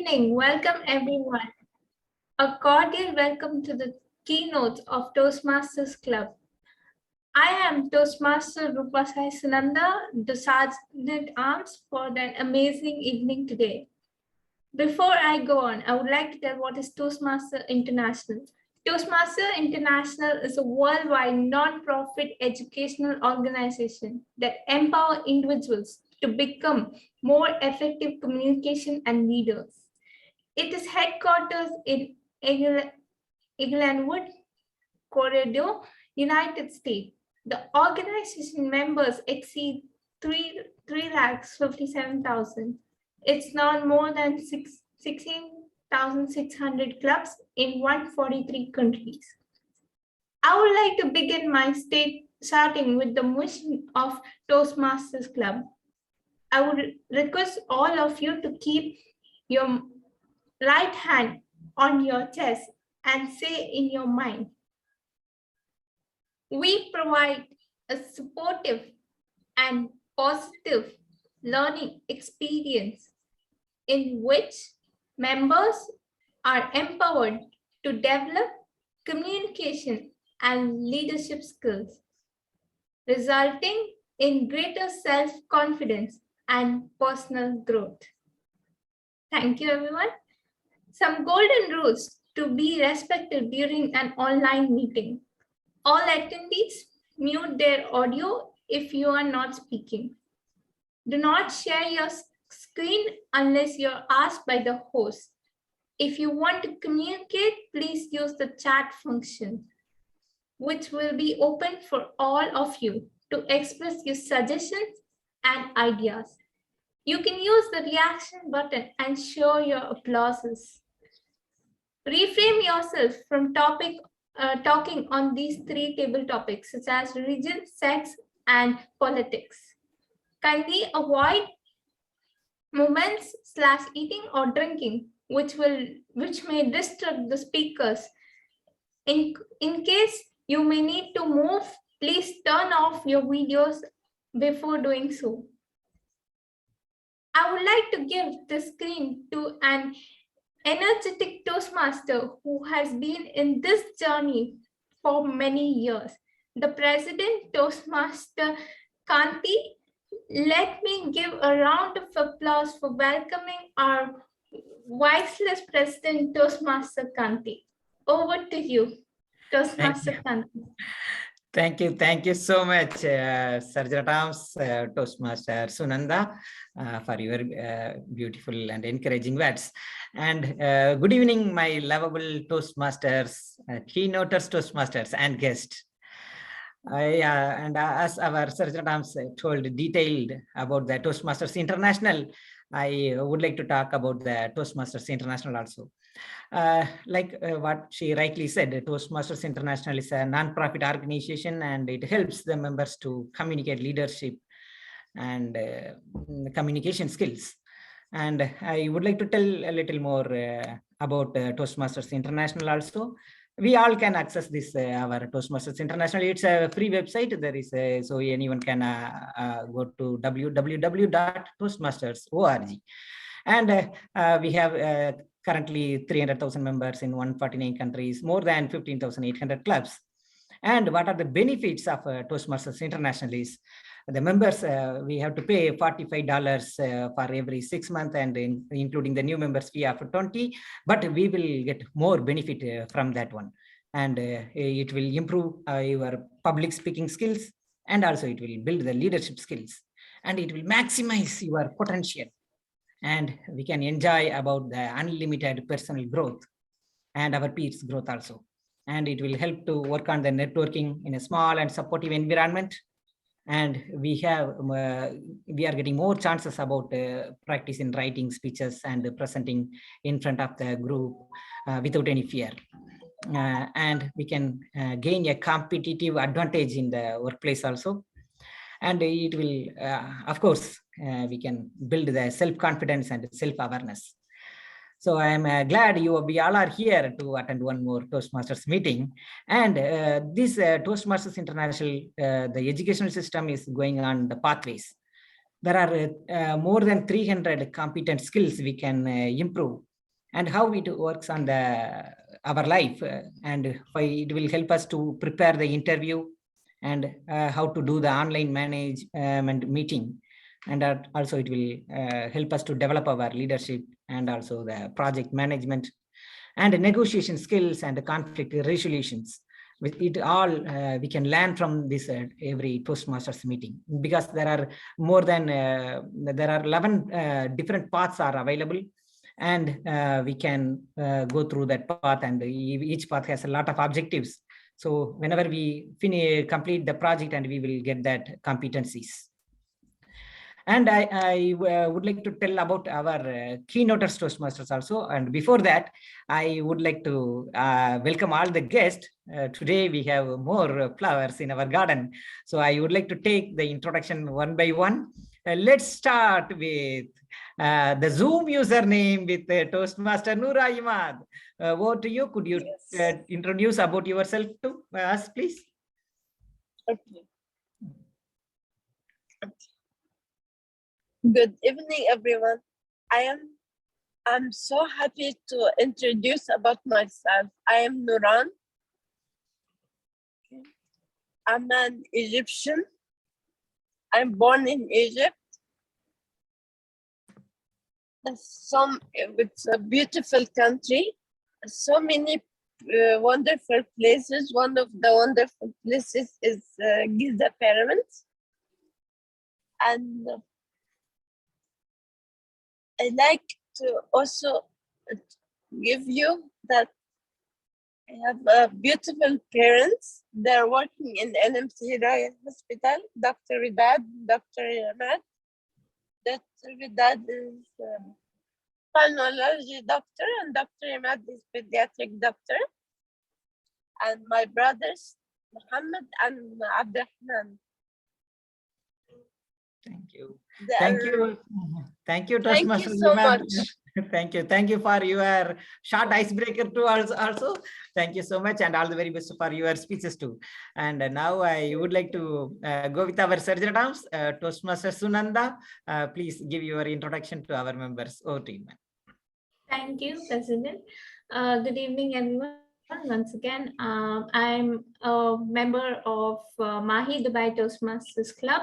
evening. Welcome everyone. A cordial welcome to the keynote of Toastmasters Club. I am Toastmaster Rupasai Sunanda, the Sergeant Arms for an amazing evening today. Before I go on, I would like to tell what is Toastmaster International. Toastmaster International is a worldwide non-profit educational organization that empowers individuals to become more effective communication and leaders. It is headquartered in Englewood, Colorado, United States. The organization members exceed 3,57,000. It's now more than 16,600 clubs in 143 countries. I would like to begin my starting with the mission of Toastmasters Club. I would request all of you to keep your right hand on your chest and say in your mind, we provide a supportive and positive learning experience in which members are empowered to develop communication and leadership skills, resulting in greater self-confidence and personal growth. Thank you, everyone. Some golden rules to be respected during an online meeting. All attendees mute their audio if you are not speaking. Do not share your screen unless you're asked by the host. If you want to communicate, please use the chat function, which will be open for all of you to express your suggestions and ideas. You can use the reaction button and show your applauses. Reframe yourself from talking on these three table topics, such as religion, sex, and politics. Kindly avoid moments / eating or drinking, which may distract the speakers. In case you may need to move, please turn off your videos before doing so. I would like to give the screen to an energetic Toastmaster who has been in this journey for many years. The President, Toastmaster Kanti. Let me give a round of applause for welcoming our Viceless President, Toastmaster Kanti. Over to you, Toastmaster Kanti. Thank you so much, Sergeant Arms, Toastmaster Sunanda, for your beautiful and encouraging words. And good evening, my lovable Toastmasters, Keynoters Toastmasters, and guests. As our Sergeant Arms told detailed about the Toastmasters International, I would like to talk about the Toastmasters International also. What she rightly said, Toastmasters International is a non-profit organization, and it helps the members to communicate leadership and communication skills. And I would like to tell a little more about Toastmasters International also. We all can access this our Toastmasters International. It's a free website. There is so anyone can go to www.toastmasters.org, and we have currently 300,000 members in 149 countries, more than 15,800 clubs. And what are the benefits of Toastmasters International is the members, we have to pay $45 for every 6 months, and including the new members fee of $20, but we will get more benefit from that one. And it will improve your public speaking skills, and also it will build the leadership skills, and it will maximize your potential. And we can enjoy about the unlimited personal growth and our peers growth also. And it will help to work on the networking in a small and supportive environment. And we are getting more chances about practice in writing speeches and presenting in front of the group without any fear. And we can gain a competitive advantage in the workplace also. And it will, of course, we can build the self-confidence and self-awareness. So I'm glad we all are here to attend one more Toastmasters meeting. And this Toastmasters International, the educational system is going on the pathways. There are more than 300 competent skills we can improve and how it works on our life, and why it will help us to prepare the interview, and how to do the online management meeting, and also it will help us to develop our leadership and also the project management and negotiation skills and conflict resolutions. With it all, we can learn from this every Toastmasters meeting, because there are more than there are 11 different paths are available, and we can go through that path, and each path has a lot of objectives. So whenever we complete the project, and we will get that competencies. And I would like to tell about our Keynoters Toastmasters also. And before that, I would like to welcome all the guests. Today we have more flowers in our garden. So I would like to take the introduction one by one. Let's start with the Zoom username with Toastmaster Noora Imad. Over to you. Could you introduce about yourself to us, please? Okay. Good evening, everyone. I'm so happy to introduce about myself. I am Nuran. I'm an Egyptian. I'm born in Egypt. It's a beautiful country. So many wonderful places. One of the wonderful places is Giza Pyramids. And I like to also give you that I have beautiful parents. They're working in NMC Royal Hospital, Dr. Ridad, Dr. Ahmed. Dr. Ridad is pulmonology doctor, and Dr. Ahmed is pediatric doctor. And my brothers, Muhammad and Abdurrahman. Thank you. Thank you. Thank you, Thank you so much. Thank you. Thank you for your short icebreaker too also. Thank you so much, and all the very best for your speeches too. And now I would like to go with our surgeon at arms, Toastmaster Sunanda. Please give your introduction to our members. Over to you, ma'am. Thank you, President. Good evening, everyone. Once again, I'm a member of Mahi Dubai Toastmasters Club.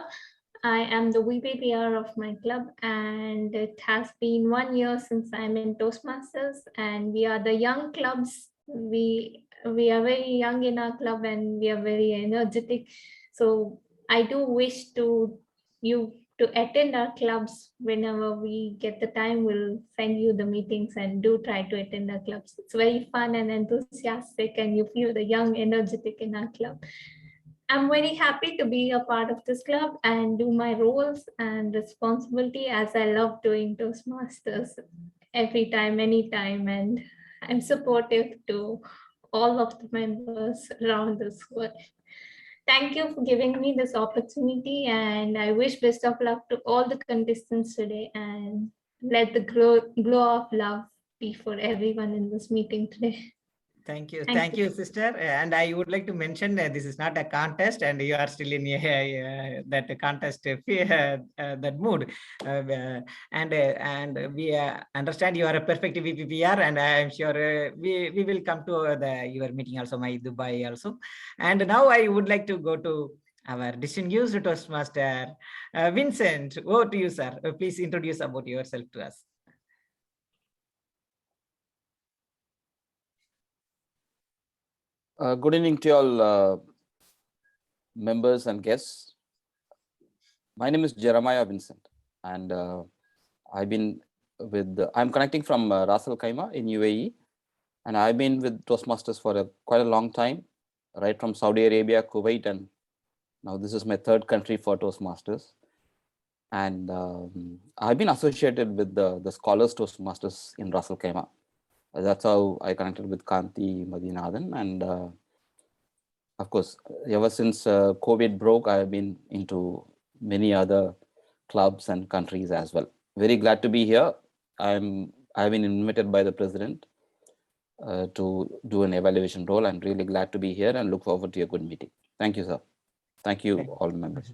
I am the VPPR of my club, and it has been 1 year since I'm in Toastmasters, and we are the young clubs. We are very young in our club, and we are very energetic. So I do wish you to attend our clubs whenever we get the time. We'll send you the meetings, and do try to attend our clubs. It's very fun and enthusiastic, and you feel the young, energetic in our club. I'm very happy to be a part of this club and do my roles and responsibility, as I love doing Toastmasters every time, anytime, and I'm supportive to all of the members around this world. Thank you for giving me this opportunity, and I wish best of luck to all the contestants today, and let the glow of love be for everyone in this meeting today. Thank you. Thank you, sister. And I would like to mention that this is not a contest, and you are still in that contest that mood. And we understand you are a perfect VPPR, and I am sure we will come to your meeting also, my Dubai also. And now I would like to go to our distinguished Toastmaster, Vincent. Over to you, sir. Please introduce about yourself to us. Good evening to all members and guests. My name is Jeremiah Vincent, and I'm connecting from Ras Al Khaimah in UAE, and I've been with Toastmasters for quite a long time, right from Saudi Arabia, Kuwait, and now this is my third country for Toastmasters. And I've been associated with the Scholars Toastmasters in Ras Al Khaimah. That's how I connected with Kanti Madinathan. And of course, ever since COVID broke, I've been into many other clubs and countries as well. Very glad to be here. I've been invited by the president to do an evaluation role. I'm really glad to be here and look forward to a good meeting. Thank you, sir. Thank you, all members.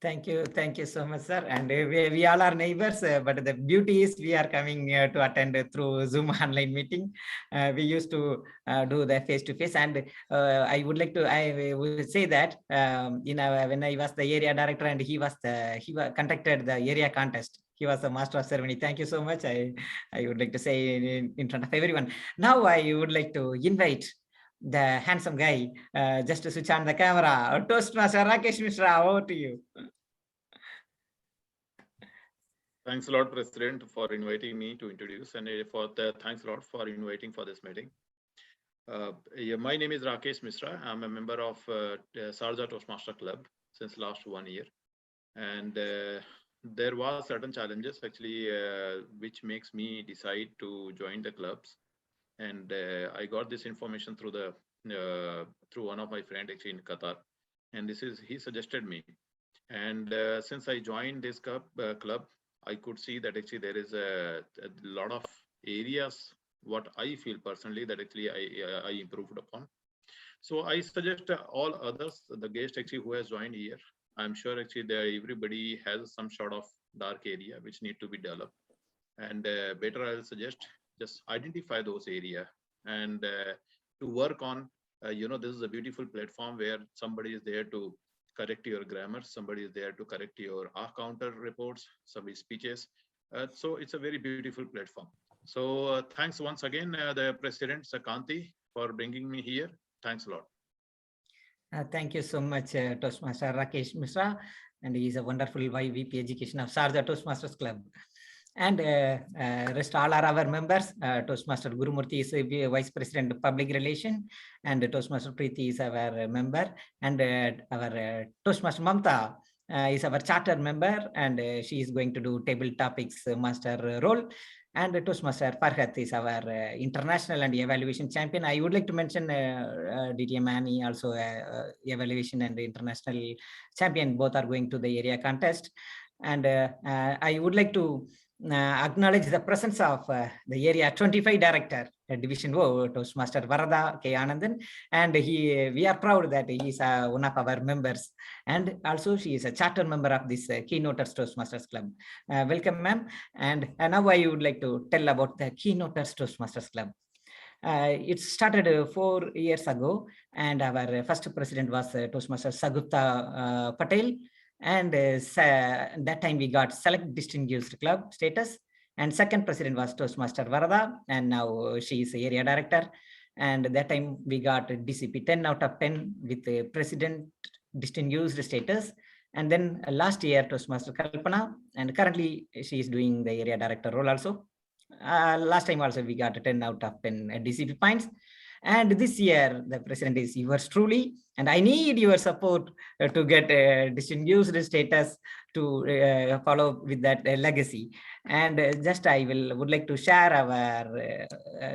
Thank you so much, sir. And we all are neighbors, but the beauty is we are coming to attend through Zoom online meeting. We used to do the face-to-face, and I would say that when I was the area director and he conducted the area contest. He was the master of ceremony. Thank you so much. I would like to say in front of everyone. Now I would like to invite the handsome guy, just to switch on the camera. Toastmaster Rakesh Mishra, over to you. Thanks a lot, President, for inviting me to introduce, and thanks a lot for inviting for this meeting. Yeah, my name is Rakesh Mishra. I'm a member of Sharjah Toastmaster Club since last 1 year, and there was certain challenges actually which makes me decide to join the clubs, and I got this information through through one of my friends actually in Qatar, and he suggested me, and since I joined this club, I could see that actually there is a lot of areas what I feel personally that actually I improved upon. So I suggest all others, the guest actually who has joined here, I'm sure actually everybody has some sort of dark area which need to be developed, and better I'll suggest just identify those area and to work on. This is a beautiful platform where somebody is there to correct your grammar, somebody is there to correct your counter reports, some speeches. So it's a very beautiful platform. So thanks once again, the President Sakanti, for bringing me here. Thanks a lot. Thank you so much, Toastmaster Rakesh Mishra, and he is a wonderful YVP education of Sharjah Toastmasters Club. And rest all are our members. Toastmaster Gurumurthy is Vice President Public Relation, and Toastmaster Preeti is our member, and our Toastmaster Mamta is our charter member, and she is going to do table topics master role. And Toastmaster Farhat is our international and evaluation champion. I would like to mention DTM Mani also evaluation and international champion. Both are going to the area contest. And I would like to acknowledge the presence of the area 25 director, Division O, Toastmaster Varada K. Anandan, and we are proud that he is one of our members, and also she is a charter member of this Keynoters Toastmasters Club. Welcome, ma'am. And now I would like to tell about the Keynoters Toastmasters Club. It started 4 years ago, and our first president was Toastmaster Sagupta Patel. And that time we got select distinguished club status, and second president was Toastmaster Varada, and now she is area director. And that time we got DCP 10 out of 10 with the president distinguished status. And then last year Toastmaster Kalpana, and currently she is doing the area director role also. Last time also we got 10 out of 10 DCP points. And this year, the president is yours truly, and I need your support to get a distinguished status to follow with that legacy. And just I would like to share our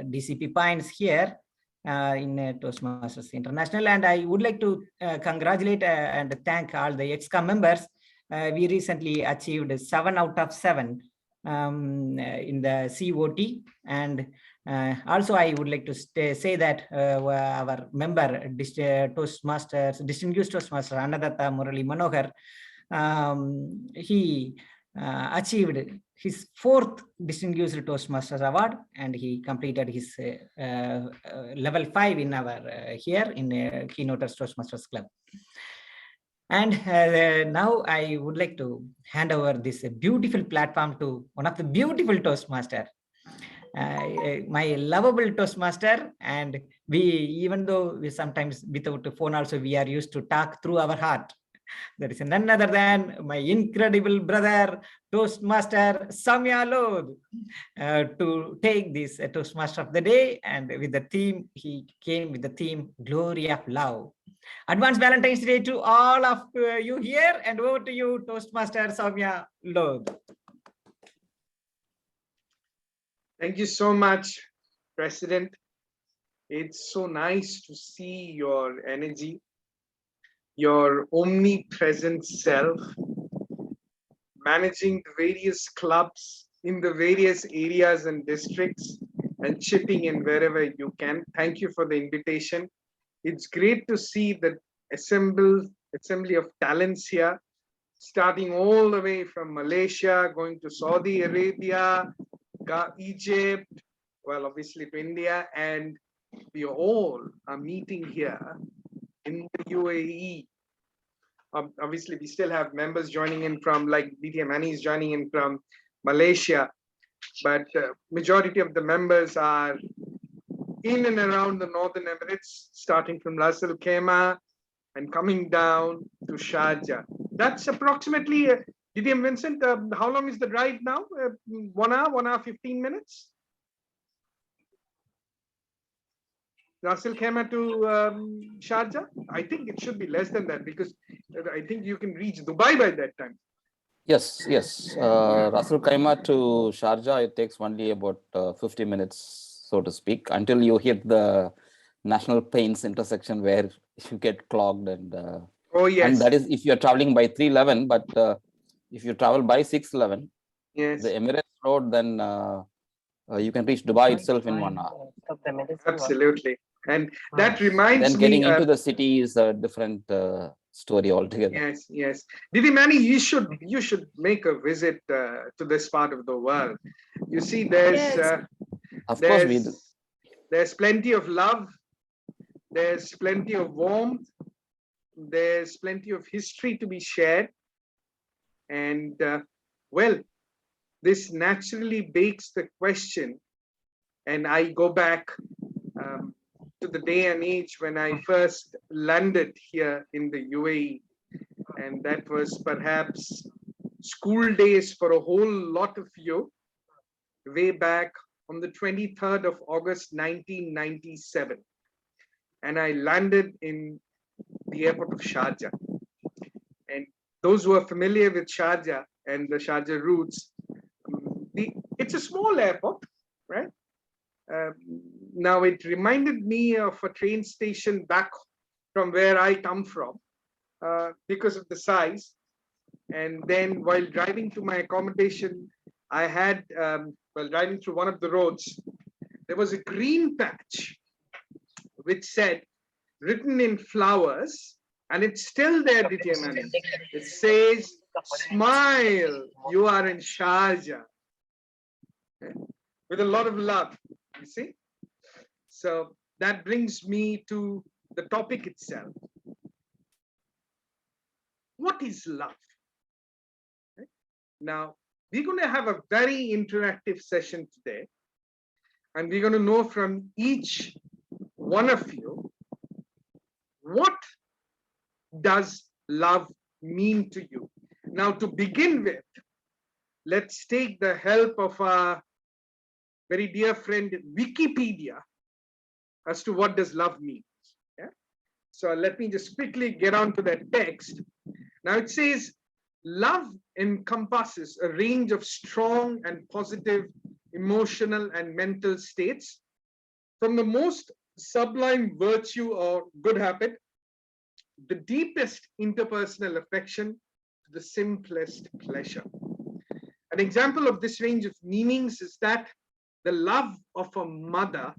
DCP points here in Toastmasters International, and I would like to congratulate and thank all the EXCOM members. We recently achieved 7 out of 7 in the COT, and also I would like to say that our member Toastmasters, distinguished Toastmaster Annadatta Murali Manohar, he achieved his 4th distinguished Toastmasters award, and he completed his level 5 in our here in Keynoters Toastmasters Club. And now I would like to hand over this beautiful platform to one of the beautiful Toastmaster, my lovable Toastmaster. And even though we sometimes without the phone also, we are used to talk through our heart. There is none other than my incredible brother, Toastmaster Soumya Lodh, to take this Toastmaster of the day. And with the theme, he came with the theme, Glory of Love. Advance Valentine's Day to all of you here, and over to you, Toastmaster Soumya Lodh. Thank you so much, President. It's so nice to see your energy, your omnipresent self, managing the various clubs in the various areas and districts, and chipping in wherever you can. Thank you for the invitation. It's great to see the assembly of talents here. starting all the way from Malaysia, going to Saudi Arabia, Egypt, well, obviously to India, and we all are meeting here in the UAE. Obviously, we still have members joining in from, like DTM Annie is joining in from Malaysia, but majority of the members are in and around the Northern Emirates, starting from Ras Al Khaimah and coming down to Sharjah. That's approximately, DTM Vincent, how long is the drive now? 1 hour, 1 hour, 15 minutes? Ras Al Khaimah to Sharjah? I think it should be less than that, because I think you can reach Dubai by that time. Yes, yes. Ras Al Khaimah to Sharjah, it takes only about 50 minutes, so to speak, until you hit the National Paints intersection where you get clogged. And oh, yes. And that is if you're traveling by 311, but if you travel by 611, yes, the Emirates Road, then you can reach Dubai itself in 1 hour. Absolutely. And that reminds Then me, getting into the city is a different story altogether. yes, yes. Didi Manny, you should make a visit to this part of the world. You see, there's Yes. Of course we do. there's plenty of love, there's plenty of warmth, there's plenty of history to be shared, and well, this naturally begs the question, and I go back to the day and age when I first landed here in the UAE, and that was perhaps school days for a whole lot of you, way back on the 23rd of August 1997, and I landed in the airport of Sharjah. And those who are familiar with Sharjah and the Sharjah routes, it's a small airport, right? Now it reminded me of a train station back from where I come from, because of the size. And then while driving to my accommodation, I had, while driving through one of the roads, there was a green patch which said, written in flowers, and it's still there, DTM. It says, smile, you are in Sharjah. With a lot of love, you see. So that brings me to the topic itself. What is love? Now, we're going to have a very interactive session today, and we're going to know from each one of you, what does love mean to you? Now, to begin with, let's take the help of our very dear friend Wikipedia as to what does love mean. Yeah? So let me just quickly get on to that text. Now it says, love encompasses a range of strong and positive emotional and mental states, from the most sublime virtue or good habit, the deepest interpersonal affection, to the simplest pleasure. An example of this range of meanings is that the love of a mother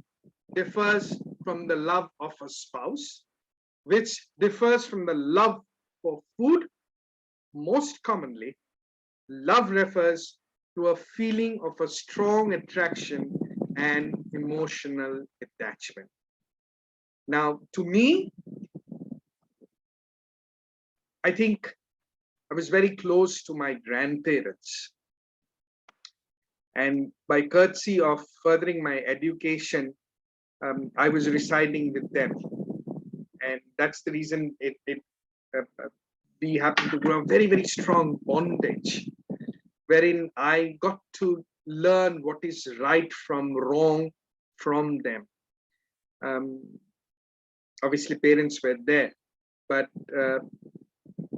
differs from the love of a spouse, which differs from the love for food. Most commonly, love refers to a feeling of a strong attraction and emotional attachment. Now, to me, I think I was very close to my grandparents. And by courtesy of furthering my education, I was residing with them. And that's the reason we happened to grow a very, very strong bondage, wherein I got to learn what is right from wrong from them. Obviously, parents were there, but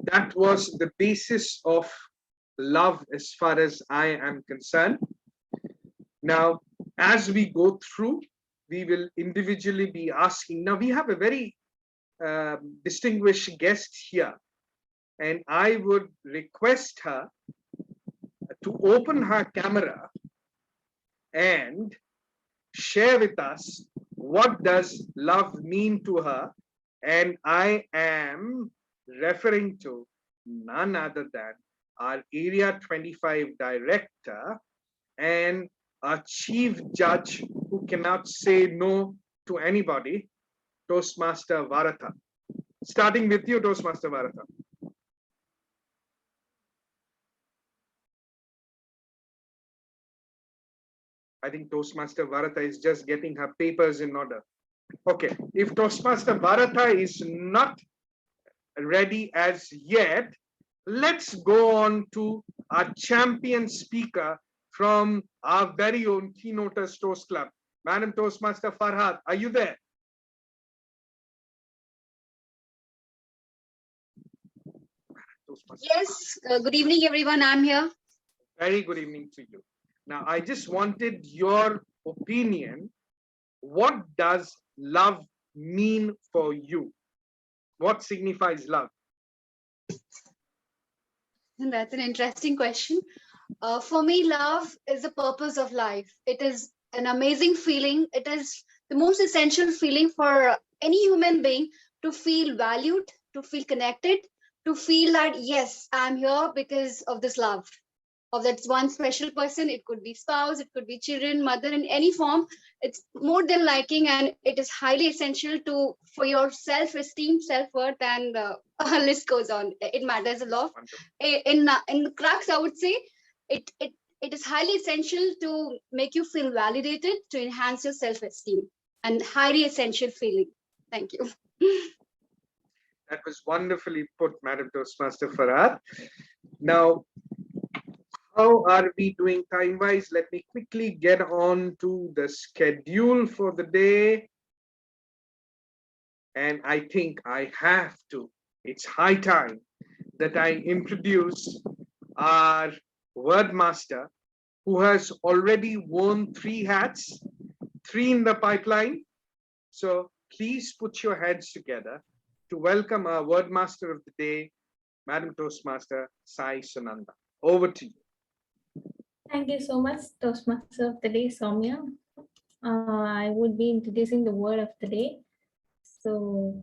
that was the basis of love as far as I am concerned. Now, as we go through, we will individually be asking. Now, we have a very distinguished guest here, and I would request her to open her camera and share with us what does love mean to her. And I am referring to none other than our Area 25 Director and our Chief Judge who cannot say no to anybody, Toastmaster Varatha. Starting with you, Toastmaster Varatha. I think Toastmaster Varatha is just getting her papers in order. Okay, if Toastmaster Varatha is not ready as yet, let's go on to our champion speaker from our very own Keynoters Toast Club. Madam Toastmaster Farhad, are you there? Yes, good evening, everyone. I'm here. Very good evening to you. Now, I just wanted your opinion. What does love mean for you? What signifies love? That's an interesting question. For me, love is the purpose of life. It is an amazing feeling. It is the most essential feeling for any human being to feel valued, to feel connected, to feel that, yes, I'm here because of this love, of that one special person. It could be spouse, it could be children, mother, in any form. It's more than liking, and it is highly essential to for your self-esteem, self-worth, and a list goes on. It matters a lot. In the crux, I would say it is highly essential to make you feel validated, to enhance your self-esteem, and highly essential feeling. Thank you. That was wonderfully put, Madam Toastmaster Farhad. Now, how are we doing time-wise? Let me quickly get on to the schedule for the day. And I think I have to. It's high time that I introduce our word master who has already worn 3 hats, 3 in the pipeline. So please put your heads together to welcome our word master of the day, Madam Toastmaster Sai Sunanda. Over to you. Thank you so much, Toastmaster of the Day, Soumya. I would be introducing the word of the day. So,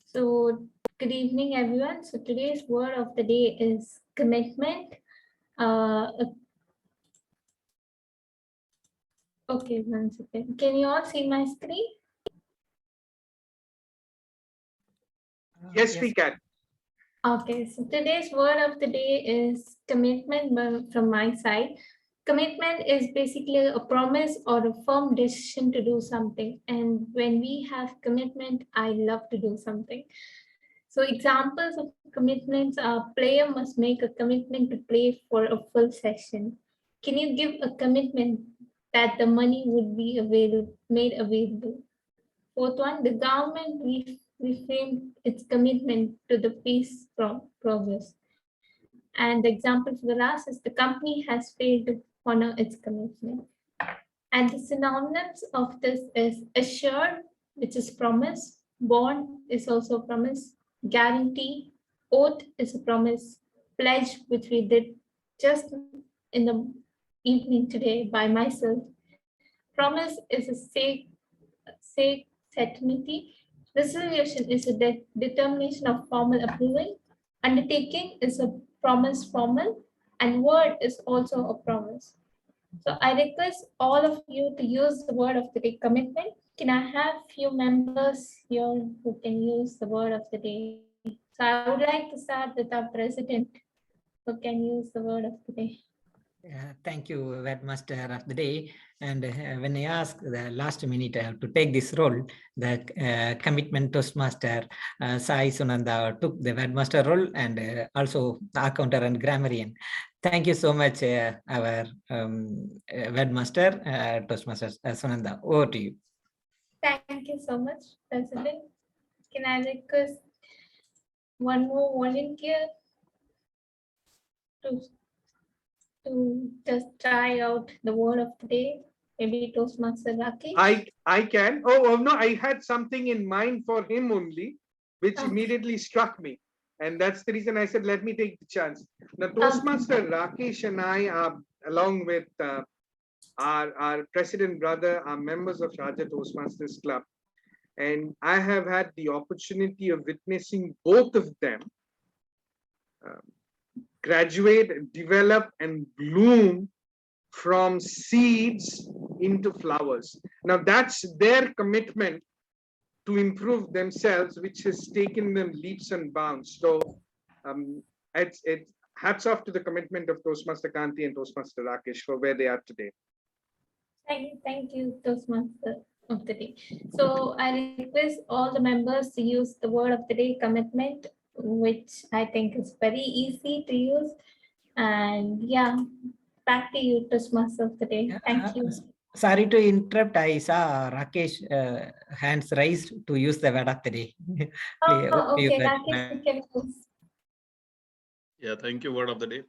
So, good evening, everyone. So, today's word of the day is commitment. Okay, 1 second. Can you all see my screen? Yes, we can. Okay, so today's word of the day is commitment from my side. Commitment is basically a promise or a firm decision to do something. And when we have commitment, I love to do something. So examples of commitments are player must make a commitment to play for a full session. Can you give a commitment that the money would be made available? Fourth one, the government reframed its commitment to the peace progress. And the example for the last is the company has failed to honor its commitment. And the synonyms of this is assured, which is promise, bond is also a promise, guarantee, oath is a promise, pledge, which we did just in the evening today by myself. Promise is a certainty. Resolution is a determination of formal approval. Undertaking is a promise formal, and word is also a promise. So I request all of you to use the word of the day, commitment. Can I have few members here who can use the word of the day? So I would like to start with our president who can use the word of the day. Thank you, Webmaster of the Day. And when I asked the last minute to take this role, the commitment Toastmaster Sai Sunanda took the Webmaster role and also the accounter and grammarian. Thank you so much, our Webmaster Toastmaster Sunanda. Over to you. Thank you so much, President. Can I request one more volunteer to just try out the word of the day? Maybe Toastmaster Rakesh? I can. Oh, no, I had something in mind for him only, which Okay. immediately struck me. And that's the reason I said, let me take the chance. Now, Toastmaster Rakesh and I are, along with our president brother, are members of Raja Toastmasters Club. And I have had the opportunity of witnessing both of them graduate, develop, and bloom from seeds into flowers. Now that's their commitment to improve themselves, which has taken them leaps and bounds. So it's hats off to the commitment of Toastmaster Kanti and Toastmaster Rakesh for where they are today. Thank you, Toastmaster of the day. So I request all the members to use the word of the day, commitment, which I think is very easy to use. And yeah, back to you, Toastmaster of the day. Thank you. Sorry to interrupt. I saw Rakesh hands raised to use the word of the day. Oh, okay, Rakesh, you can use. Yeah, thank you, word of the day.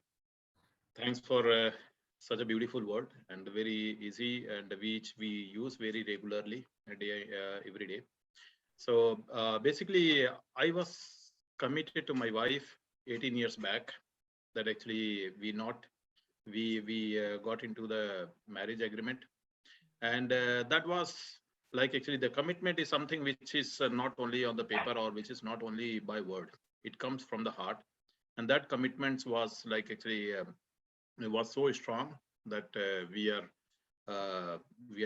Thanks for such a beautiful word and very easy, and which we use very regularly every day. So basically, I was committed to my wife 18 years back. That actually we got into the marriage agreement, and that was like actually the commitment is something which is not only on the paper or which is not only by word. It comes from the heart, and that commitment was like actually. It was so strong that we are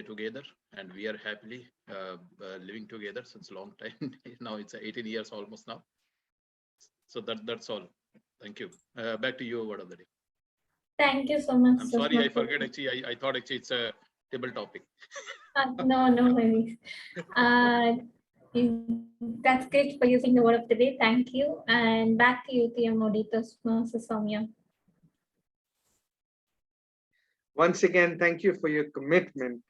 together and we are happily living together since a long time. Now it's 18 years almost now. So that's all. Thank you. Back to you, word of the day. Thank you so much. I'm sorry, I forget actually. I thought actually it's a table topic. No worries. That's great for using the word of the day. Thank you. And back to you, TM Toastmaster Soumya. Once again, thank you for your commitment,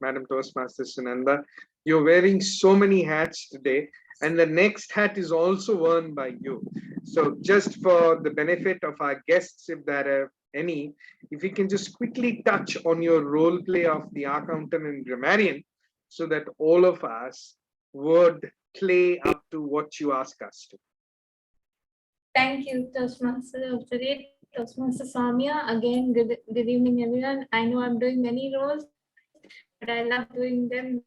Madam Toastmaster Sunanda. You're wearing so many hats today, and the next hat is also worn by you. So just for the benefit of our guests, if there are any, if we can just quickly touch on your role play of the accountant and grammarian, so that all of us would play up to what you ask us to. Thank you, Toastmaster of the day, Toastmaster Soumya. Again, good evening, everyone. I know I'm doing many roles, but I love doing them.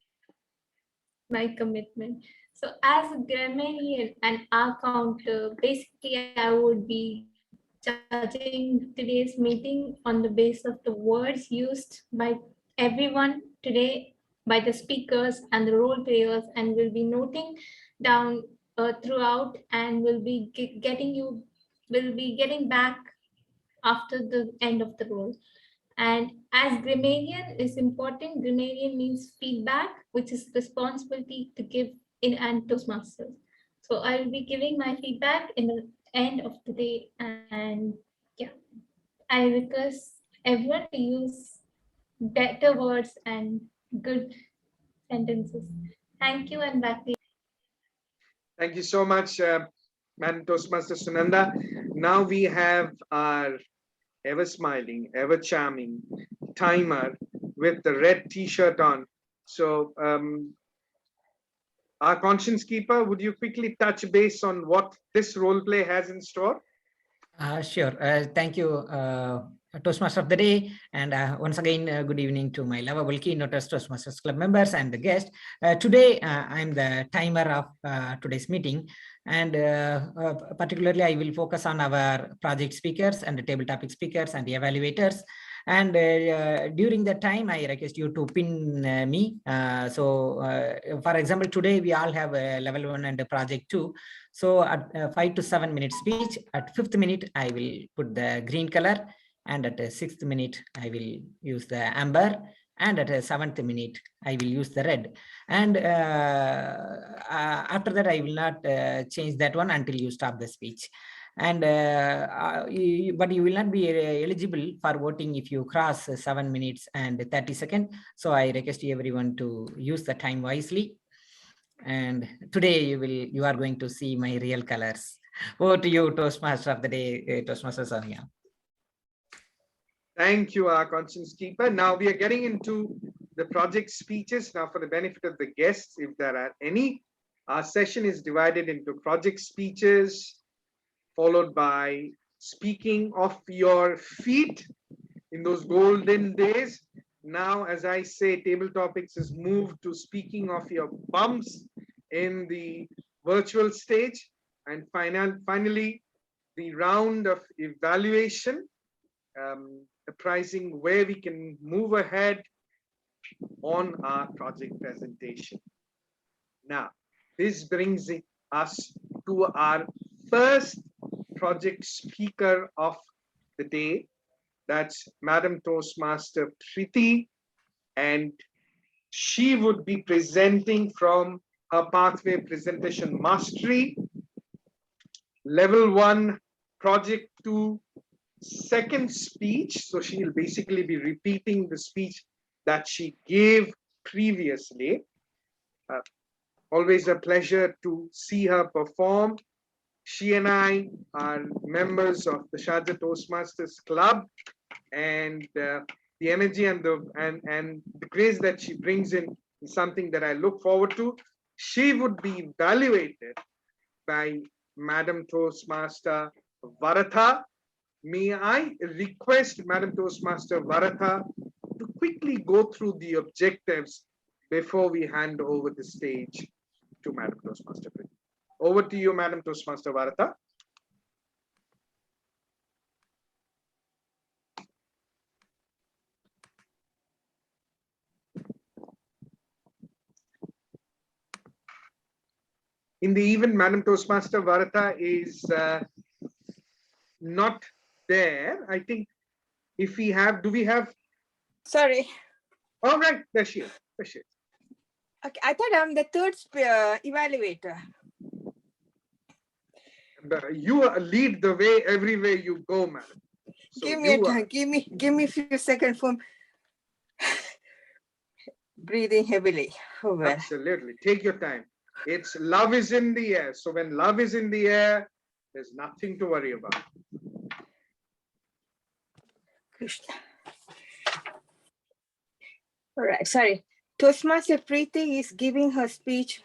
My commitment. So, as a grammarian and accountant, basically, I would be judging today's meeting on the basis of the words used by everyone today, by the speakers and the role players, and will be noting down throughout, and will be getting back after the end of the role. And as grammarian is important, grammarian means feedback, which is responsibility to give in and Toastmasters. So I will be giving my feedback in the end of the day, and yeah, I request everyone to use better words and good sentences. Thank you, and back to you. Thank you so much, Madam Toastmaster Sunanda. Now we have our ever smiling, ever charming timer with the red t-shirt on. So our conscience keeper, would you quickly touch base on what this role play has in store? Sure. Thank you, Toastmaster of the day. And once again, good evening to my lovable Keynoters Toastmasters Club members and the guest. Today, I'm the timer of today's meeting. And particularly, I will focus on our project speakers and the table topic speakers and the evaluators. And during that time, I request you to pin me. For example, today we all have level 1 and project 2. So at 5 to 7 minute speech, at 5th minute, I will put the green color. And at the 6th minute, I will use the amber. And at the 7th minute, I will use the red. And after that, I will not change that one until you stop the speech. And but you will not be eligible for voting if you cross 7 minutes and 30 seconds. So I request everyone to use the time wisely. And today you are going to see my real colors. Over to you, Toastmaster of the day, Toastmaster Soumya. Thank you, our conscience keeper. Now we are getting into the project speeches. Now, for the benefit of the guests, if there are any, our session is divided into project speeches, followed by speaking off your feet in those golden days. Now, as I say, table topics is moved to speaking of your bumps in the virtual stage. And finally, the round of evaluation, apprising where we can move ahead on our project presentation. Now, this brings us to our first project speaker of the day. That's Madam Toastmaster Preeti, and she would be presenting from her Pathway Presentation Mastery, Level 1, Project 2, second speech. So she will basically be repeating the speech that she gave previously. Always a pleasure to see her perform. She and I are members of the Sharjah Toastmasters Club, and the energy and the grace that she brings in is something that I look forward to. She would be evaluated by Madam Toastmaster Varatha. May I request Madam Toastmaster Varatha to quickly go through the objectives before we hand over the stage to Madam Toastmaster Preeti. Over to you, Madam Toastmaster Varatha. In the event, Madam Toastmaster Varatha is not there. I think if we have, do we have? Sorry. All right, there she is. There she is. Okay, I thought I'm the third evaluator. You lead the way everywhere you go, madam. So Give me a time. Give me a few seconds for breathing heavily. Oh, well. Absolutely. Take your time. It's love is in the air. So when love is in the air, there's nothing to worry about. Krishna. All right, sorry. Toastmaster Preeti is giving her speech,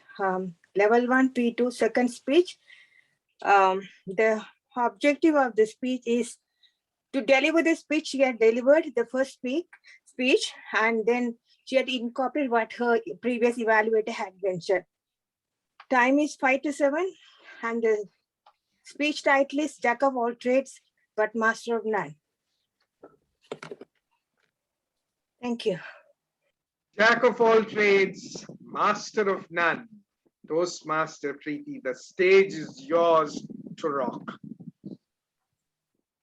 level 1, P2, second speech. The objective of the speech is to deliver the speech she had delivered, the first speech, and then she had incorporated what her previous evaluator had mentioned. Time is 5 to 7, and the speech title is Jack of all trades, but master of none. Thank you. Jack of all trades, master of none. Toastmaster Preeti, the stage is yours to rock.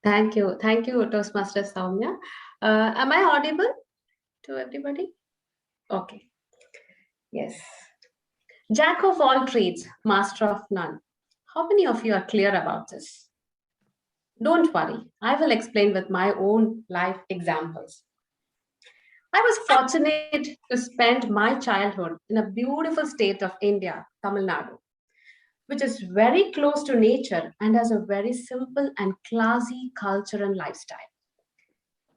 Thank you, Toastmaster Soumya. Am I audible to everybody? Okay. Yes. Jack of all trades, master of none. How many of you are clear about this? Don't worry, I will explain with my own life examples. I was fortunate to spend my childhood in a beautiful state of India, Tamil Nadu, which is very close to nature and has a very simple and classy culture and lifestyle.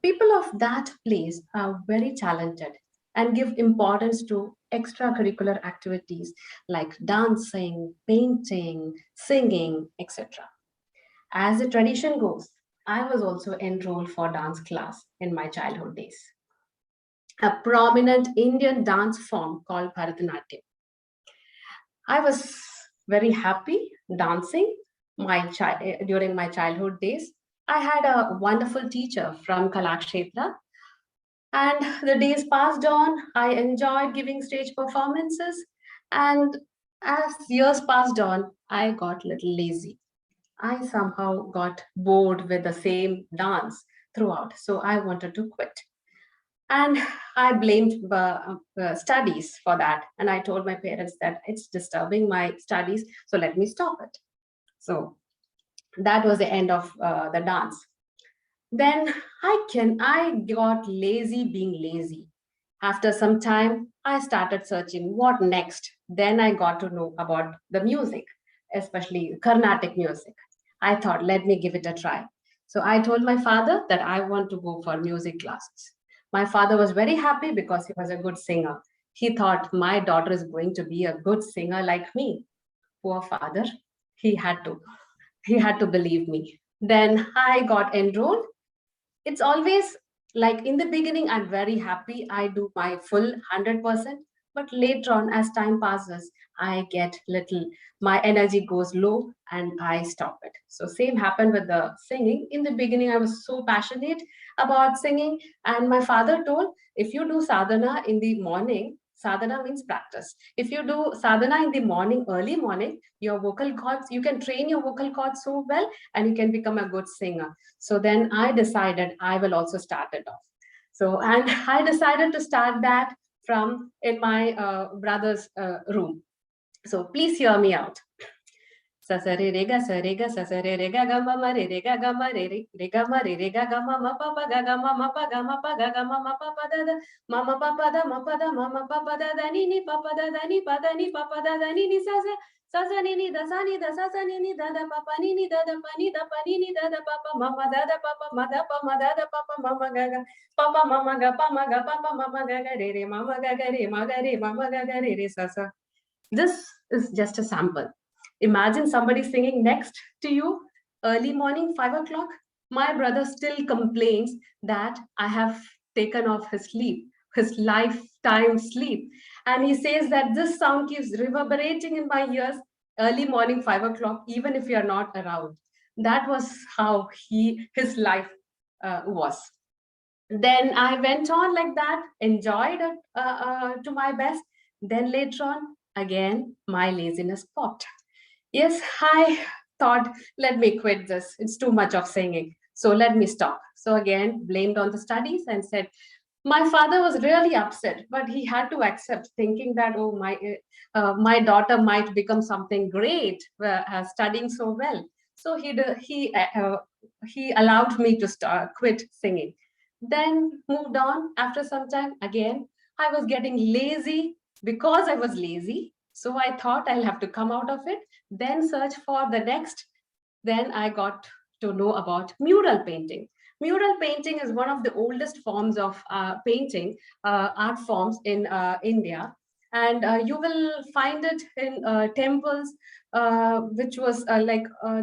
People of that place are very talented and give importance to extracurricular activities like dancing, painting, singing, etc. As the tradition goes, I was also enrolled for dance class in my childhood days. A prominent Indian dance form called Bharatanatyam. I was very happy dancing during my childhood days. I had a wonderful teacher from Kalakshetra, and the days passed on. I enjoyed giving stage performances, and as years passed on, I got a little lazy. I somehow got bored with the same dance throughout, so I wanted to quit. And I blamed studies for that. And I told my parents that it's disturbing my studies, so let me stop it. So that was the end of the dance. Then I got lazy being lazy. After some time, I started searching what next. Then I got to know about the music, especially Carnatic music. I thought, let me give it a try. So I told my father that I want to go for music classes. My father was very happy because he was a good singer. He thought my daughter is going to be a good singer like me. Poor father, he had to believe me. Then I got enrolled. It's always like in the beginning, I'm very happy. I do my full 100%, but later on, as time passes, I get little, my energy goes low and I stop it. So same happened with the singing. In the beginning, I was so passionate about singing. And my father told, if you do sadhana in the morning, sadhana means practice. If you do sadhana in the morning, early morning, your vocal cords, you can train your vocal cords so well and you can become a good singer. So then I decided I will also start it off. So, and I decided to start that from in my brother's room. So please hear me out. Sasare rega sarega sasare rega gama mare rega gama re rega mare rega gama ma papa gaga mama pa gama pa gaga mama papa da mama papa da mama papa da ni ni papa da ni papa da ni ni sasa sasa ni ni da sasa ni da papa ni da pa ni da papa mama da papa ma da papa mama gaga papa mama ga papa mama gaga re mama gaga re mama gaga re sasa. This is just a sample. Imagine somebody singing next to you early morning, 5 o'clock. My brother still complains that I have taken off his sleep, his lifetime sleep. And he says that this sound keeps reverberating in my ears early morning, 5 o'clock, even if you're not around. That was how his life was. Then I went on like that, enjoyed it to my best. Then later on, again, my laziness popped. Yes, I thought, let me quit this. It's too much of singing. So let me stop. So again, blamed on the studies and said, my father was really upset, but he had to accept, thinking that, oh, my daughter might become something great, studying so well. So he allowed me to quit singing. Then moved on. After some time, again, I was getting lazy. Because I was lazy, so I thought I'll have to come out of it, then search for the next. Then I got to know about mural painting. Mural painting is one of the oldest forms of painting, art forms in India. And you will find it in temples, which was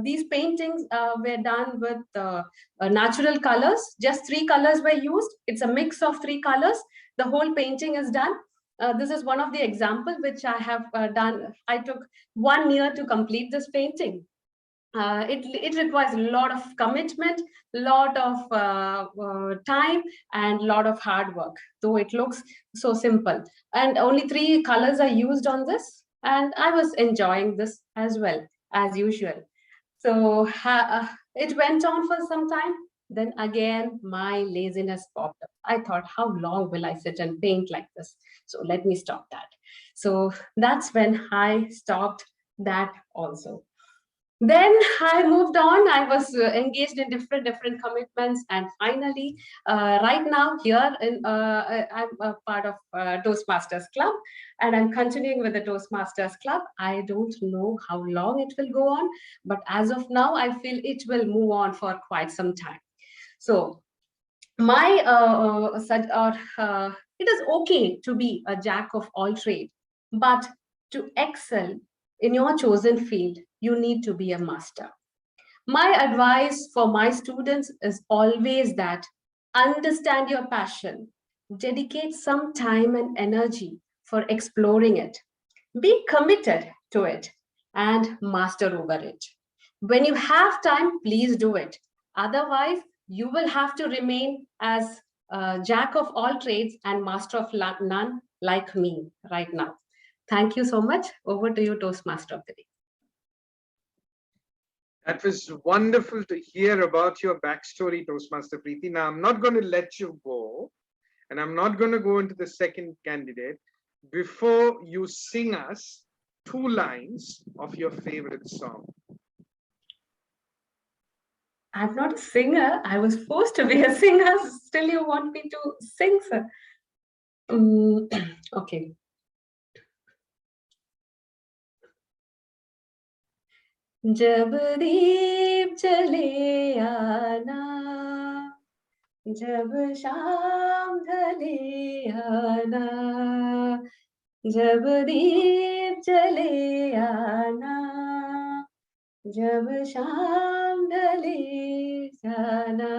these paintings were done with natural colors. Just 3 colors were used. It's a mix of 3 colors. The whole painting is done. This is one of the examples which I have done. I took 1 year to complete this painting. It requires a lot of commitment, lot of time, and a lot of hard work, though it looks so simple. And only 3 colors are used on this, and I was enjoying this as well, as usual. So it went on for some time. Then again, my laziness popped up. I thought, how long will I sit and paint like this? So let me stop that. So that's when I stopped that also. Then I moved on. I was engaged in different commitments, and finally, right now here I'm a part of Toastmasters Club, and I'm continuing with the Toastmasters Club. I don't know how long it will go on, but as of now, I feel it will move on for quite some time. So my it is okay to be a jack of all trades, but to excel in your chosen field, you need to be a master. My advice for my students is always that understand your passion, dedicate some time and energy for exploring it, be committed to it, and master over it. When you have time, please do it. Otherwise, you will have to remain as a jack of all trades and master of none like me right now. Thank you so much. Over to you, Toastmaster of the Day. That was wonderful to hear about your backstory, Toastmaster Preeti. Now, I'm not going to let you go, and I'm not going to go into the second candidate before you sing us 2 lines of your favorite song. I'm not a singer. I was forced to be a singer. Still, you want me to sing, sir? Okay. जब दीप चले आना, जब शाम ढले आना, जब दीप चले आना, जब शाम ढले जाना.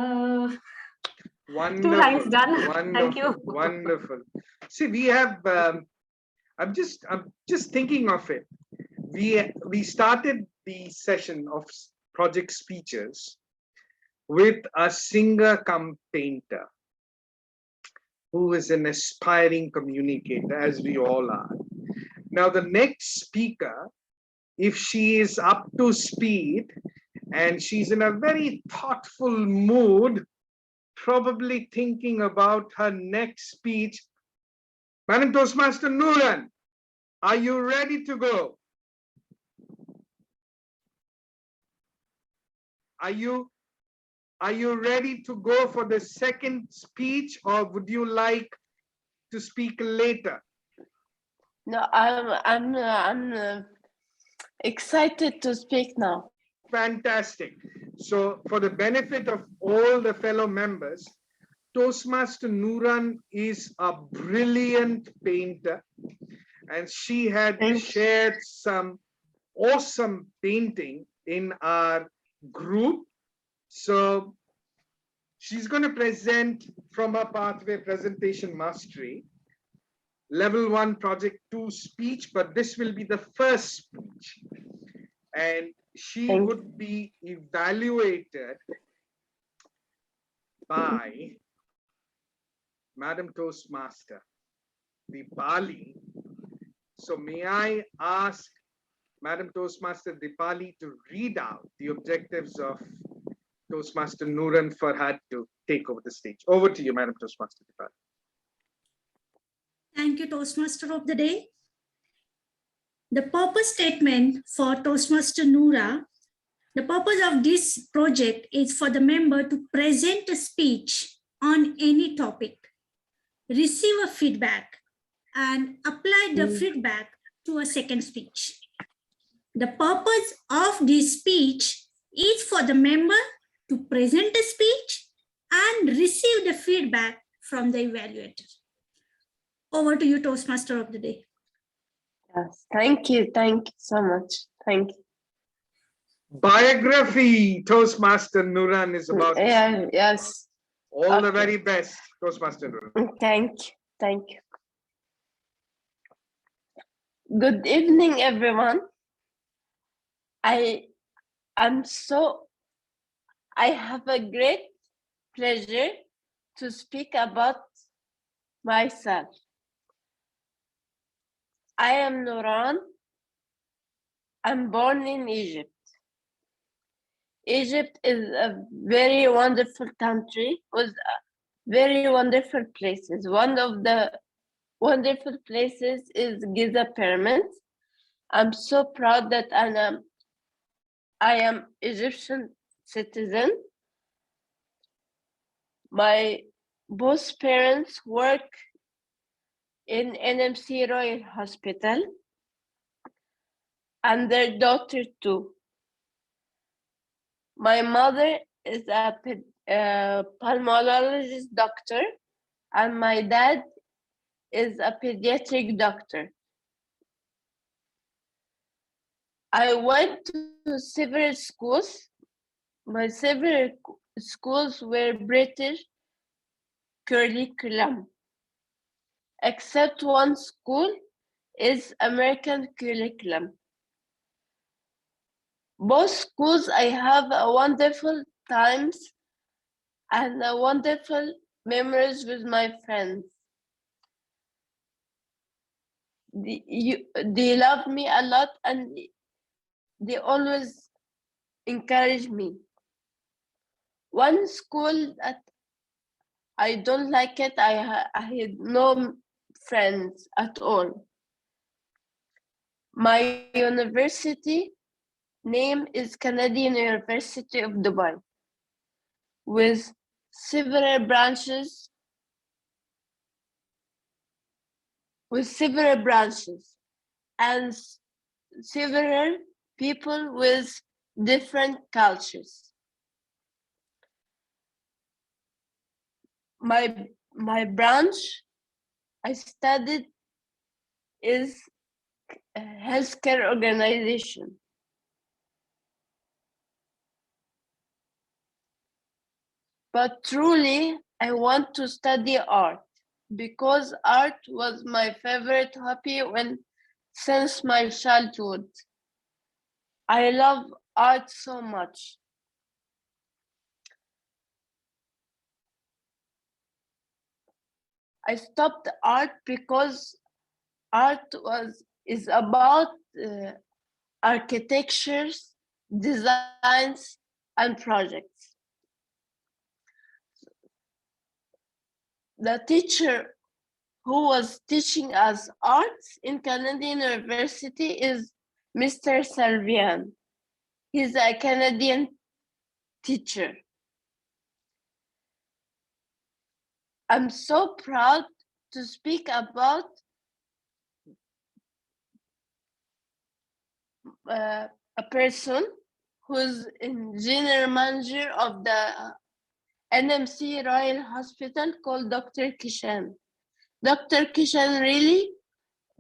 Two lines done. Wonderful, Thank you. wonderful. See, we have. I'm just thinking of it. We started the session of project speeches with a singer cum painter who is an aspiring communicator, as we all are. Now, the next speaker, if she is up to speed and she's in a very thoughtful mood, probably thinking about her next speech. Madam Toastmaster Nooran, are you ready to go? Are you ready to go for the second speech, or would you like to speak later? No, I'm excited to speak now. Fantastic. So for the benefit of all the fellow members, Toastmaster Nooran is a brilliant painter, and she had shared some awesome painting in our group. So she's going to present from her pathway presentation mastery, level 1 project 2 speech, but this will be the first speech. And she would be evaluated by Madam Toastmaster Dipali. So may I ask Madam Toastmaster Dipali to read out the objectives of Toastmaster Nooran for her to take over the stage. Over to you, Madam Toastmaster Dipali. Thank you, Toastmaster of the Day. The purpose statement for Toastmaster Noora. The purpose of this project is for the member to present a speech on any topic, receive a feedback, and apply the feedback to a second speech. The purpose of this speech is for the member to present a speech and receive the feedback from the evaluator. Over to you, Toastmaster of the Day. Yes, thank you so much. Thank you. Biography, Toastmaster Nooran is about. Yeah, yes. All the very best, Toastmaster Nooran. Thank you. Good evening, everyone. I have a great pleasure to speak about myself. I am Nooran. I'm born in Egypt. Egypt is a very wonderful country with very wonderful places. One of the wonderful places is Giza Pyramid. I'm so proud that I am Egyptian citizen. My both parents work in NMC Royal Hospital, and their daughter too. My mother is a pulmonologist doctor, and my dad is a pediatric doctor. I went to several schools. My several schools were British curriculum, except one school is American curriculum. Both schools, I have a wonderful times and a wonderful memories with my friends. They love me a lot, and they always encourage me. One school that I don't like it, I had no friends at all. My university name is Canadian University of Dubai, with several branches and several people with different cultures. My branch I studied is a healthcare organization. But truly, I want to study art because art was my favorite hobby since my childhood. I love art so much. I stopped art because art is about architectures, designs, and projects. The teacher who was teaching us arts in Canadian University is Mr. Salvian. He's a Canadian teacher. I'm so proud to speak about a person who's in general manager of the NMC Royal Hospital called Dr. Kishan. Dr. Kishan really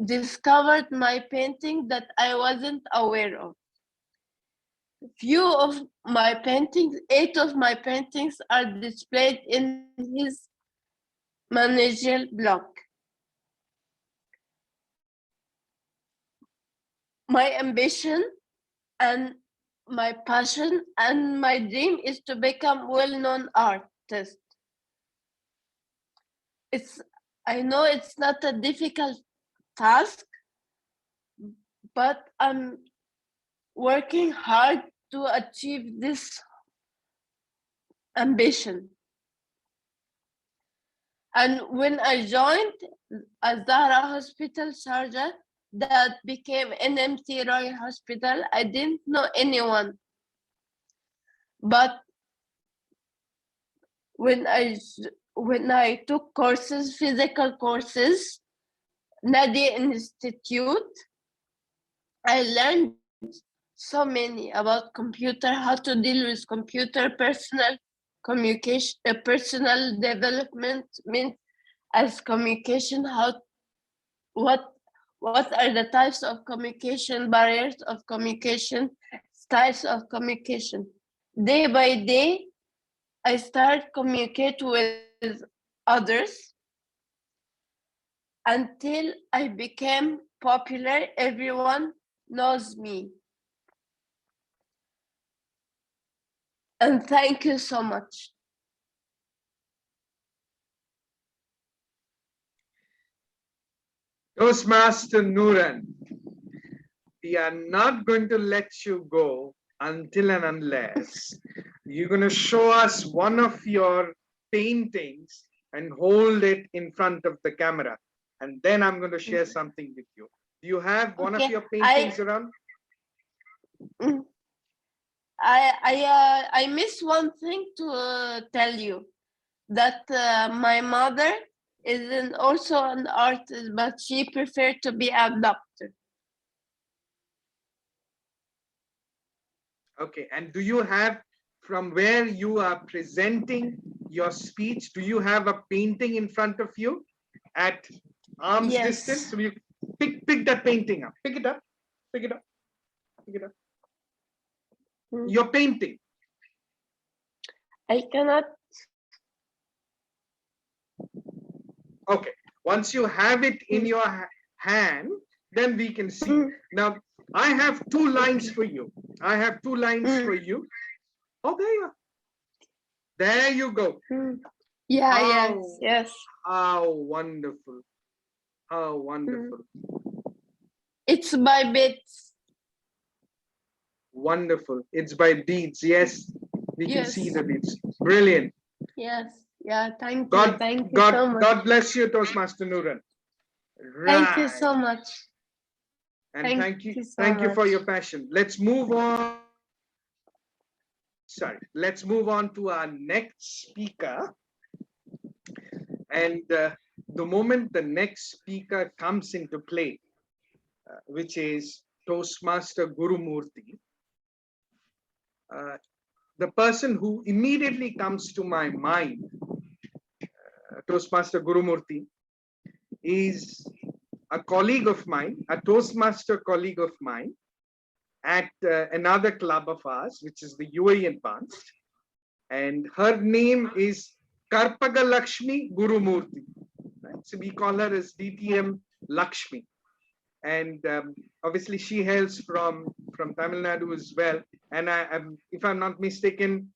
discovered my painting that I wasn't aware of. Few of my paintings, 8 of my paintings are displayed in his managerial block. My ambition and my passion and my dream is to become well-known artist. I know it's not a difficult task, but I'm working hard to achieve this ambition. And when I joined Azhara Hospital, Sharjah, that became NMT Royal Hospital, I didn't know anyone. But when I took courses, physical courses, Nadia Institute, I learned so many about computer, how to deal with computer, personal communication, personal development means as communication, what are the types of communication, barriers of communication, styles of communication. Day by day, I start communicate with others until I became popular. Everyone knows me. And thank you so much. Toastmaster Nooran, we are not going to let you go until and unless you're going to show us one of your paintings and hold it in front of the camera. And then I'm going to share something with you. Do you have one of your paintings around? I miss one thing to tell you, that my mother is also an artist, but she preferred to be a doctor. Okay, and do you have, from where you are presenting your speech, do you have a painting in front of you at arm's distance? So you pick that painting up, pick it up, pick it up, pick it up. Your painting. I cannot. Okay, once you have it in your hand, then we can see. Now, I have 2 lines for you. I have 2 lines for you. Oh, there you are. There you go. Yeah, yes. How wonderful. How wonderful. It's by bits. Wonderful. It's by beads. Yes, we can see the beads. Brilliant. Yes. Yeah, thank you. Thank you so much. God bless you, Toastmaster Nooran. Thank you so much. And thank you for your passion. Let's move on. Sorry, let's move on to our next speaker. And the moment the next speaker comes into play, which is Toastmaster Gurumurthy, the person who immediately comes to my mind, Toastmaster Gurumurthy, is a colleague of mine, a Toastmaster colleague of mine at another club of ours, which is the UAE Advanced. And her name is Karpaga Lakshmi Gurumurthy. Right? So we call her as DTM Lakshmi. And obviously she hails from Tamil Nadu as well. And if I'm not mistaken,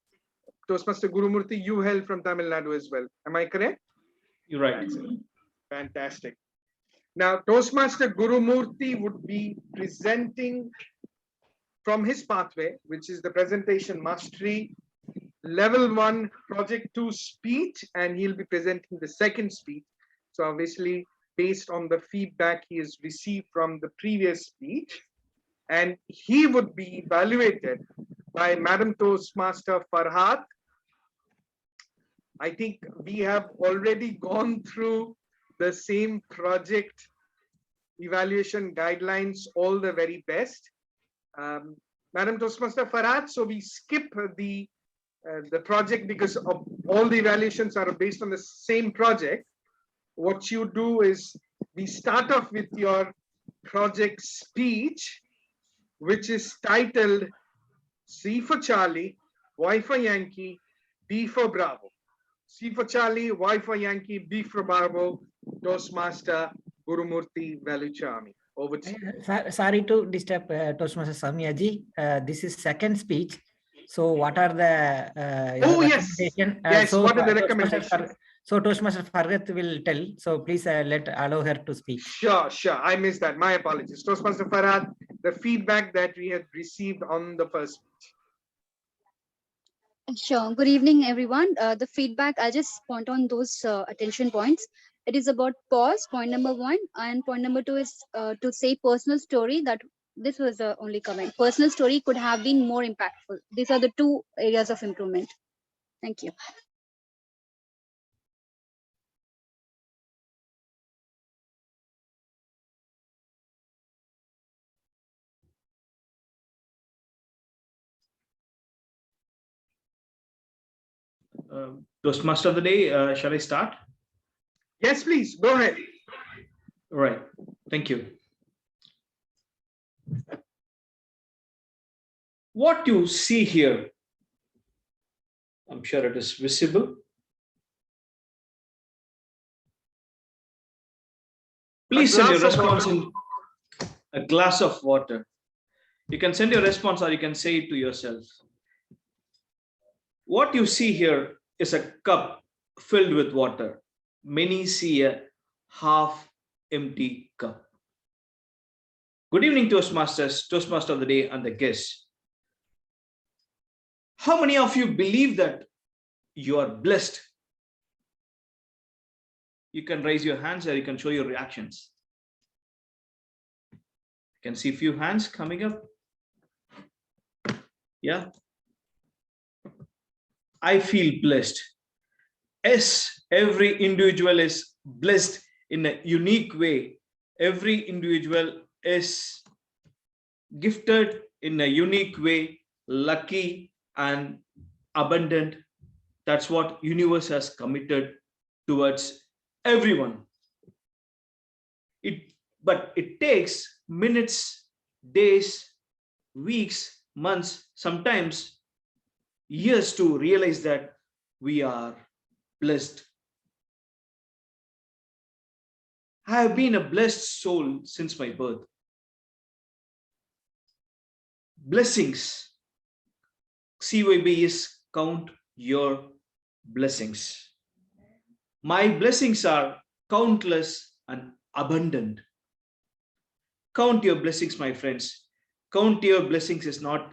Toastmaster Gurumurthy, you hail from Tamil Nadu as well. Am I correct? You're right. Excellent. Fantastic. Now, Toastmaster Gurumurthy would be presenting from his pathway, which is the presentation mastery, level 1, project 2 speech, and he'll be presenting the second speech. So obviously, based on the feedback he has received from the previous speech, and he would be evaluated by Madam Toastmaster Farhat. I think we have already gone through the same project evaluation guidelines, all the very best. Madam Toastmaster Farhat, so we skip the project because of all the evaluations are based on the same project. What you do is we start off with your project speech, which is titled C for Charlie, Y for Yankee, B for Bravo. C for Charlie, Y for Yankee, B for Bravo, Toastmaster Gurumurthy Veluchami. Over to you. Sorry to disturb Toastmaster Soumya ji. This is second speech. So what are the recommendation? Yes, so what are the recommendations? So Toastmaster Farhat will tell. So please allow her to speak. Sure. I missed that. My apologies. Toastmaster Farhat, the feedback that we had received on the first speech. Sure. Good evening, everyone. The feedback, I'll just point on those attention points. It is about pause, point number 1, and point number 2 is to say personal story. That this was the only comment. Personal story could have been more impactful. These are the 2 areas of improvement. Thank you. Toastmaster of the day, shall I start? Yes, please. Go ahead. All right. Thank you. What you see here, I'm sure it is visible. Please send your response in a glass of water. You can send your response or you can say it to yourself. What you see here is a cup filled with water. Many see a half empty cup. Good evening, Toastmasters, Toastmaster of the day, and the guests. How many of you believe that you are blessed? You can raise your hands or you can show your reactions. I can see a few hands coming up. Yeah. I feel blessed. Yes, every individual is blessed in a unique way. Every individual is gifted in a unique way, lucky and abundant. That's what universe has committed towards everyone. But it takes minutes, days, weeks, months, sometimes years to realize that we are blessed. I have been a blessed soul since my birth. Blessings. CYB is count your blessings. My blessings are countless and abundant. Count your blessings, my friends. Count your blessings is not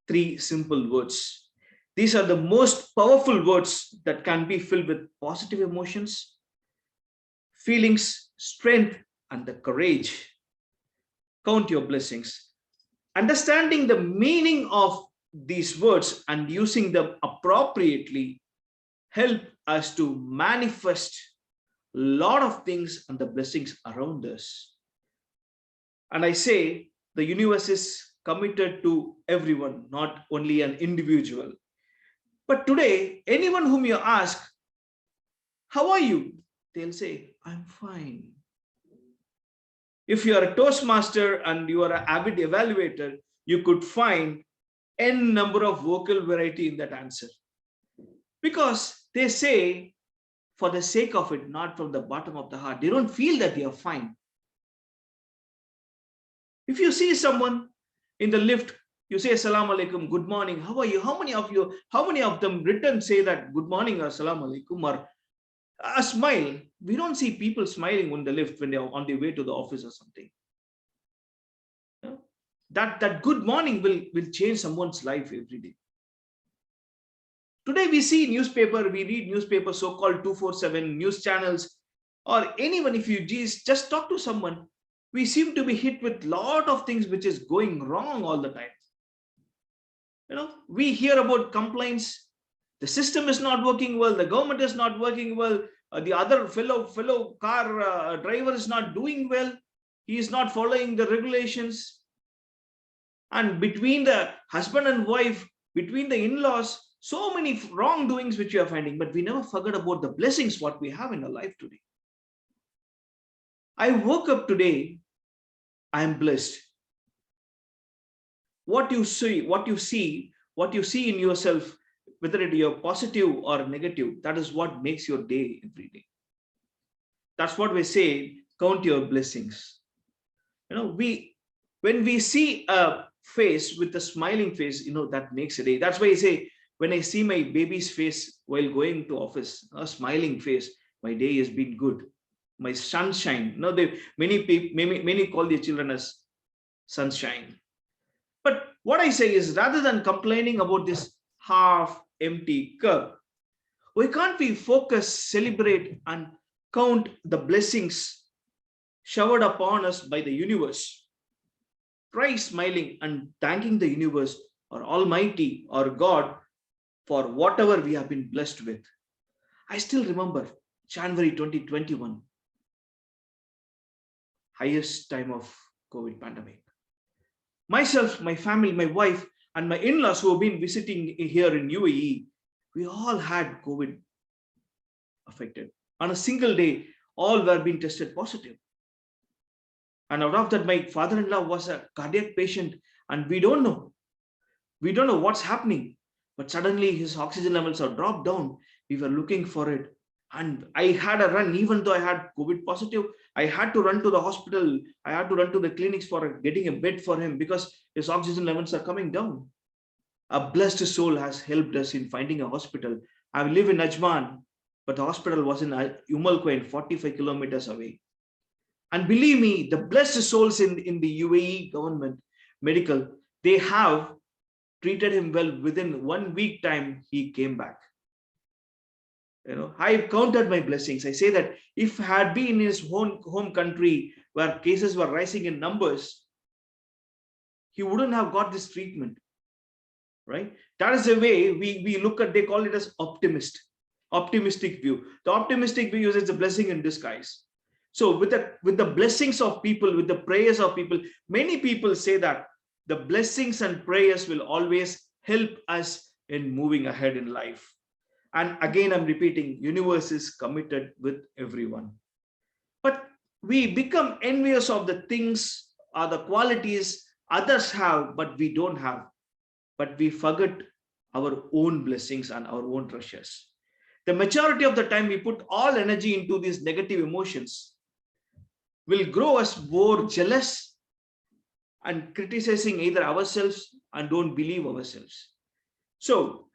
3 simple words. These are the most powerful words that can be filled with positive emotions, feelings, strength, and the courage. Count your blessings. Understanding the meaning of these words and using them appropriately help us to manifest a lot of things and the blessings around us. And I say the universe is committed to everyone, not only an individual. But today, anyone whom you ask, how are you? They'll say, I'm fine. If you are a Toastmaster and you are an avid evaluator, you could find n number of vocal variety in that answer. Because They say for the sake of it, not from the bottom of the heart. They don't feel that they are fine. If you see someone in the lift, you say Assalamu alaikum, good morning, how are you? How many of them written say that good morning or Assalamu alaikum or a smile? We don't see people smiling on the lift when they are on their way to the office or something. That good morning will change someone's life every day. Today we see newspaper, we read newspaper, so-called 247 news channels, or anyone, if you just talk to someone, we seem to be hit with a lot of things which is going wrong all the time. We hear about complaints. The system is not working well. The government is not working well. The other fellow car driver is not doing well. He is not following the regulations. And between the husband and wife, between the in-laws, so many wrongdoings which we are finding, but we never forget about the blessings what we have in our life today. I woke up today, I am blessed. What you see in yourself, whether it is positive or negative, that is what makes your day every day. That's what we say, count your blessings. When we see a face with a smiling face, that makes a day. That's why I say, when I see my baby's face while going to office, a smiling face, my day has been good. My sunshine. Many call their children as sunshine. But what I say is, rather than complaining about this half empty cup, why can't we focus, celebrate, and count the blessings showered upon us by the universe? Try smiling and thanking the universe or Almighty or God for whatever we have been blessed with. I still remember January 2021, highest time of COVID pandemic. Myself, my family, my wife, and my in-laws who have been visiting here in UAE, we all had COVID affected. On a single day, all were being tested positive. And out of that, my father-in-law was a cardiac patient, and we don't know what's happening. But suddenly his oxygen levels are dropped down. We were looking for it. And I had a run, even though I had COVID positive, I had to run to the hospital. I had to run to the clinics for getting a bed for him because his oxygen levels are coming down. A blessed soul has helped us in finding a hospital. I live in Ajman, but the hospital was in Umal Quain, 45 kilometers away. And believe me, the blessed souls in the UAE government medical, they have treated him well. Within 1 week time, he came back. I counted my blessings. I say that if had been in his home country where cases were rising in numbers, he wouldn't have got this treatment, right? That is the way we look at, they call it as optimistic view. The optimistic view is it's a blessing in disguise. So with the blessings of people, with the prayers of people, many people say that the blessings and prayers will always help us in moving ahead in life. And again, I'm repeating, universe is committed with everyone. But we become envious of the things or the qualities others have, but we don't have. But we forget our own blessings and our own treasures. The majority of the time we put all energy into these negative emotions will grow us more jealous and criticizing either ourselves and don't believe ourselves. So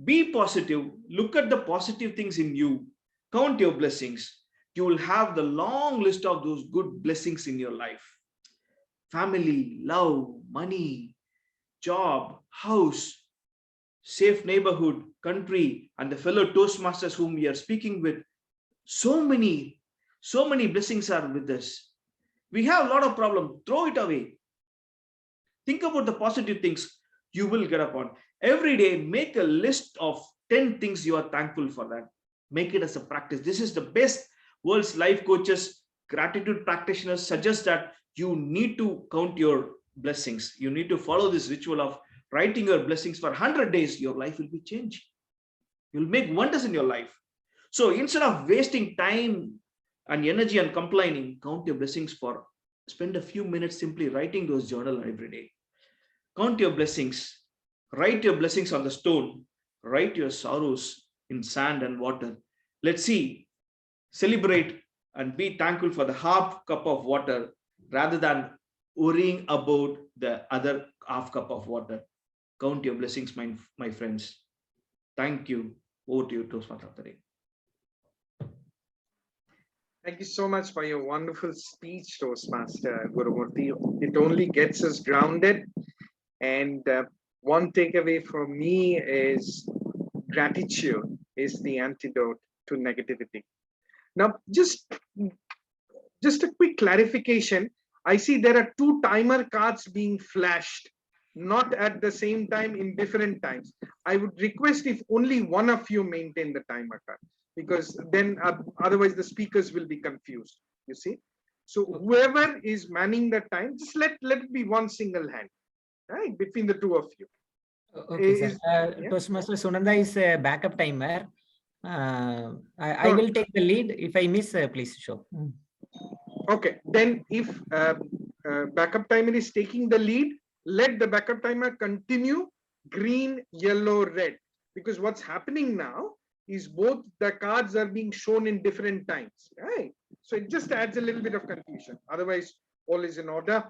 be positive, look at the positive things in you, count your blessings. You will have the long list of those good blessings in your life. Family, love, money, job, house, safe neighborhood, country, and the fellow Toastmasters whom we are speaking with. So many blessings are with us. We have a lot of problems. Throw it away. Think about the positive things you will get upon. Every day, make a list of 10 things you are thankful for that. Make it as a practice. This is the best. World's life coaches, gratitude practitioners suggest that you need to count your blessings. You need to follow this ritual of writing your blessings for 100 days. Your life will be changed. You'll make wonders in your life. So instead of wasting time and energy and complaining, count your blessings for, spend a few minutes simply writing those journal every day. Count your blessings. Write your blessings on the stone. Write your sorrows in sand and water. Let's see, celebrate and be thankful for the half cup of water rather than worrying about the other half cup of water. Count your blessings, my friends. Thank you. Over to you, Toastmaster of the day. Thank you so much for your wonderful speech, Toastmaster Gurumurthy. It only gets us grounded. And one takeaway for me is gratitude is the antidote to negativity. Now, just a quick clarification. I see there are 2 timer cards being flashed, not at the same time in different times. I would request if only one of you maintain the timer card, because then otherwise the speakers will be confused, you see. So whoever is manning the time, just let it be one single hand, right, between the 2 of you. Okay, sir. Toastmaster Sunanda is a backup timer. I will take the lead. If I miss, please show. Okay, then if backup timer is taking the lead, let the backup timer continue green, yellow, red. Because what's happening now is both the cards are being shown in different times, right? So it just adds a little bit of confusion. Otherwise, all is in order.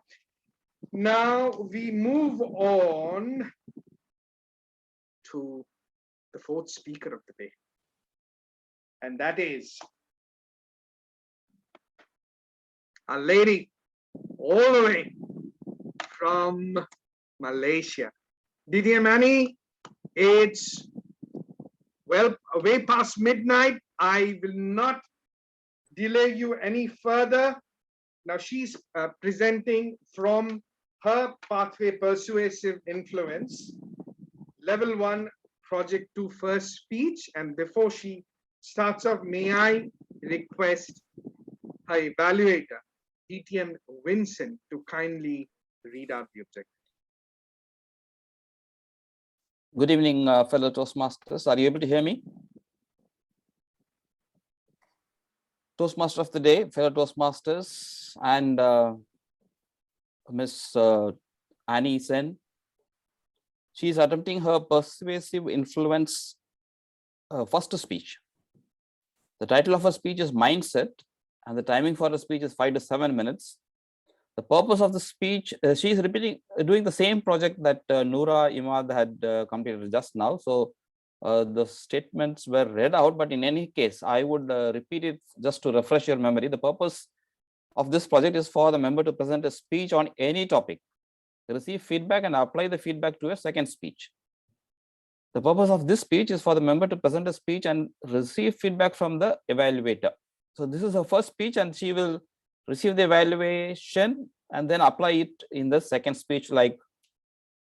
Now we move on to the 4th speaker of the day. And that is a lady all the way from Malaysia. Didier Mani, it's well way past midnight. I will not delay you any further. Now she's presenting from her Pathway Persuasive Influence, Level 1, Project 2 first speech. And before she starts off, may I request her evaluator, DTM Vincent, to kindly read out the objective. Good evening, fellow Toastmasters. Are you able to hear me? Toastmaster of the day, fellow Toastmasters, and Miss Annie Sen. She is attempting her persuasive influence first speech. The title of her speech is Mindset, and the timing for the speech is 5 to 7 minutes. The purpose of the speech, she is doing the same project that Noora Imad had completed just now. So the statements were read out, but in any case, I would repeat it just to refresh your memory. The purpose of this project is for the member to present a speech on any topic, receive feedback and apply the feedback to a second speech. The purpose of this speech is for the member to present a speech and receive feedback from the evaluator. So this is her first speech, and she will receive the evaluation and then apply it in the second speech, like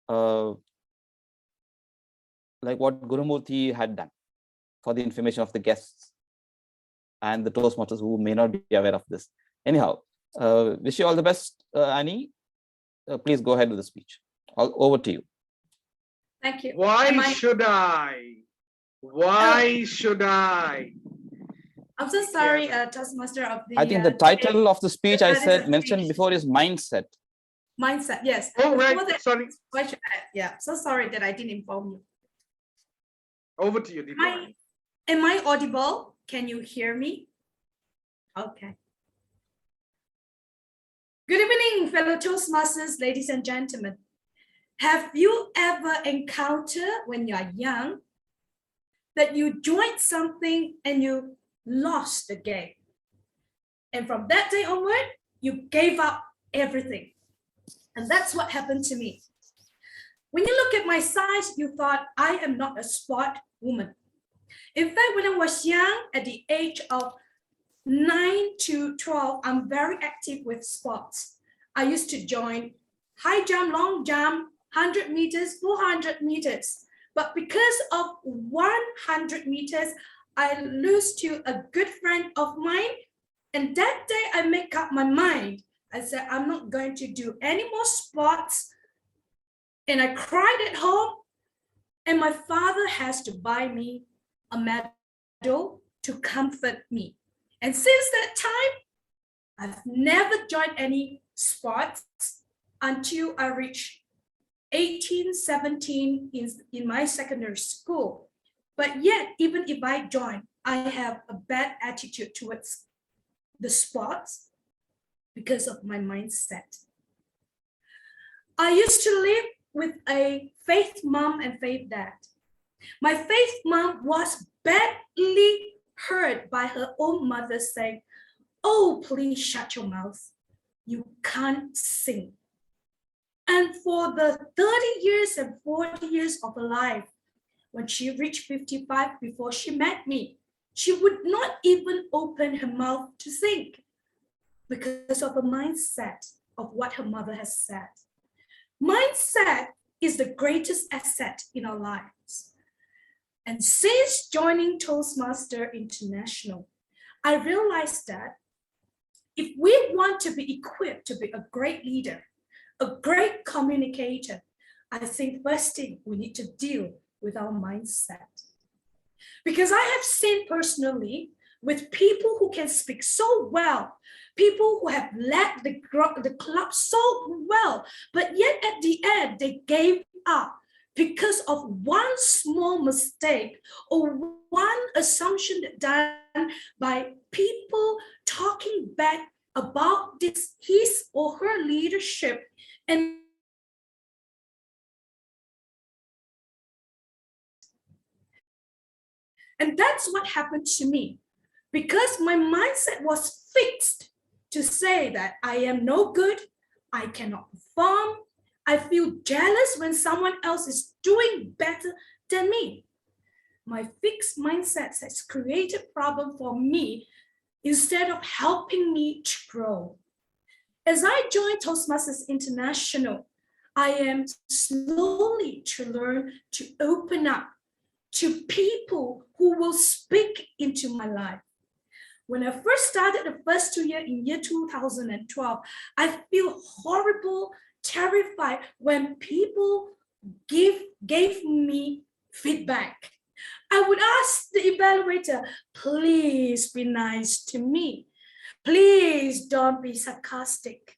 what Gurumurthy had done, for the information of the guests and the Toastmasters who may not be aware of this. Anyhow, wish you all the best, Annie. Please go ahead with the speech. Over to you. Thank you. Why should I? Why should I? I'm so sorry, Toastmaster of the. I think the title of the speech I said mentioned before is Mindset. Mindset, yes. Oh, right. Sorry. Yeah, so sorry that I didn't inform you. Over to you, Deepa. Am I audible? Can you hear me? Okay. Good evening, fellow Toastmasters, ladies and gentlemen. Have you ever encountered when you're young that you joined something and you lost the game? And from that day onward, you gave up everything. And that's what happened to me. When you look at my size, you thought I am not a sport woman. In fact, when I was young, at the age of 9 to 12, I'm very active with sports. I used to join high jump, long jump, 100 meters, 400 meters. But because of 100 meters, I lose to a good friend of mine. And that day I make up my mind. I said, I'm not going to do any more sports. And I cried at home. And my father has to buy me a medal to comfort me. And since that time, I've never joined any sports until I reached 18, 17 in my secondary school. But yet, even if I join, I have a bad attitude towards the sports because of my mindset. I used to live with a faith mom and faith dad. My faith mom was badly hurt by her own mother saying, "Oh, please shut your mouth. You can't sing." And for the 30 years and 40 years of her life, when she reached 55 before she met me, she would not even open her mouth to sing because of a mindset of what her mother has said. Mindset is the greatest asset in our lives. And since joining Toastmaster International, I realized that if we want to be equipped to be a great leader, a great communicator, I think first thing we need to deal with our mindset. Because I have seen personally with people who can speak so well, people who have led the club so well, but yet at the end they gave up because of one small mistake or one assumption done by people talking back about his or her leadership. And that's what happened to me, because my mindset was fixed to say that I am no good, I cannot perform, I feel jealous when someone else is doing better than me. My fixed mindset has created a problem for me instead of helping me to grow. As I joined Toastmasters International, I am slowly to learn to open up to people who will speak into my life. When I first started the first 2 years in year 2012, I feel horrible, terrified when people gave me feedback. I would ask the evaluator, please be nice to me. Please don't be sarcastic.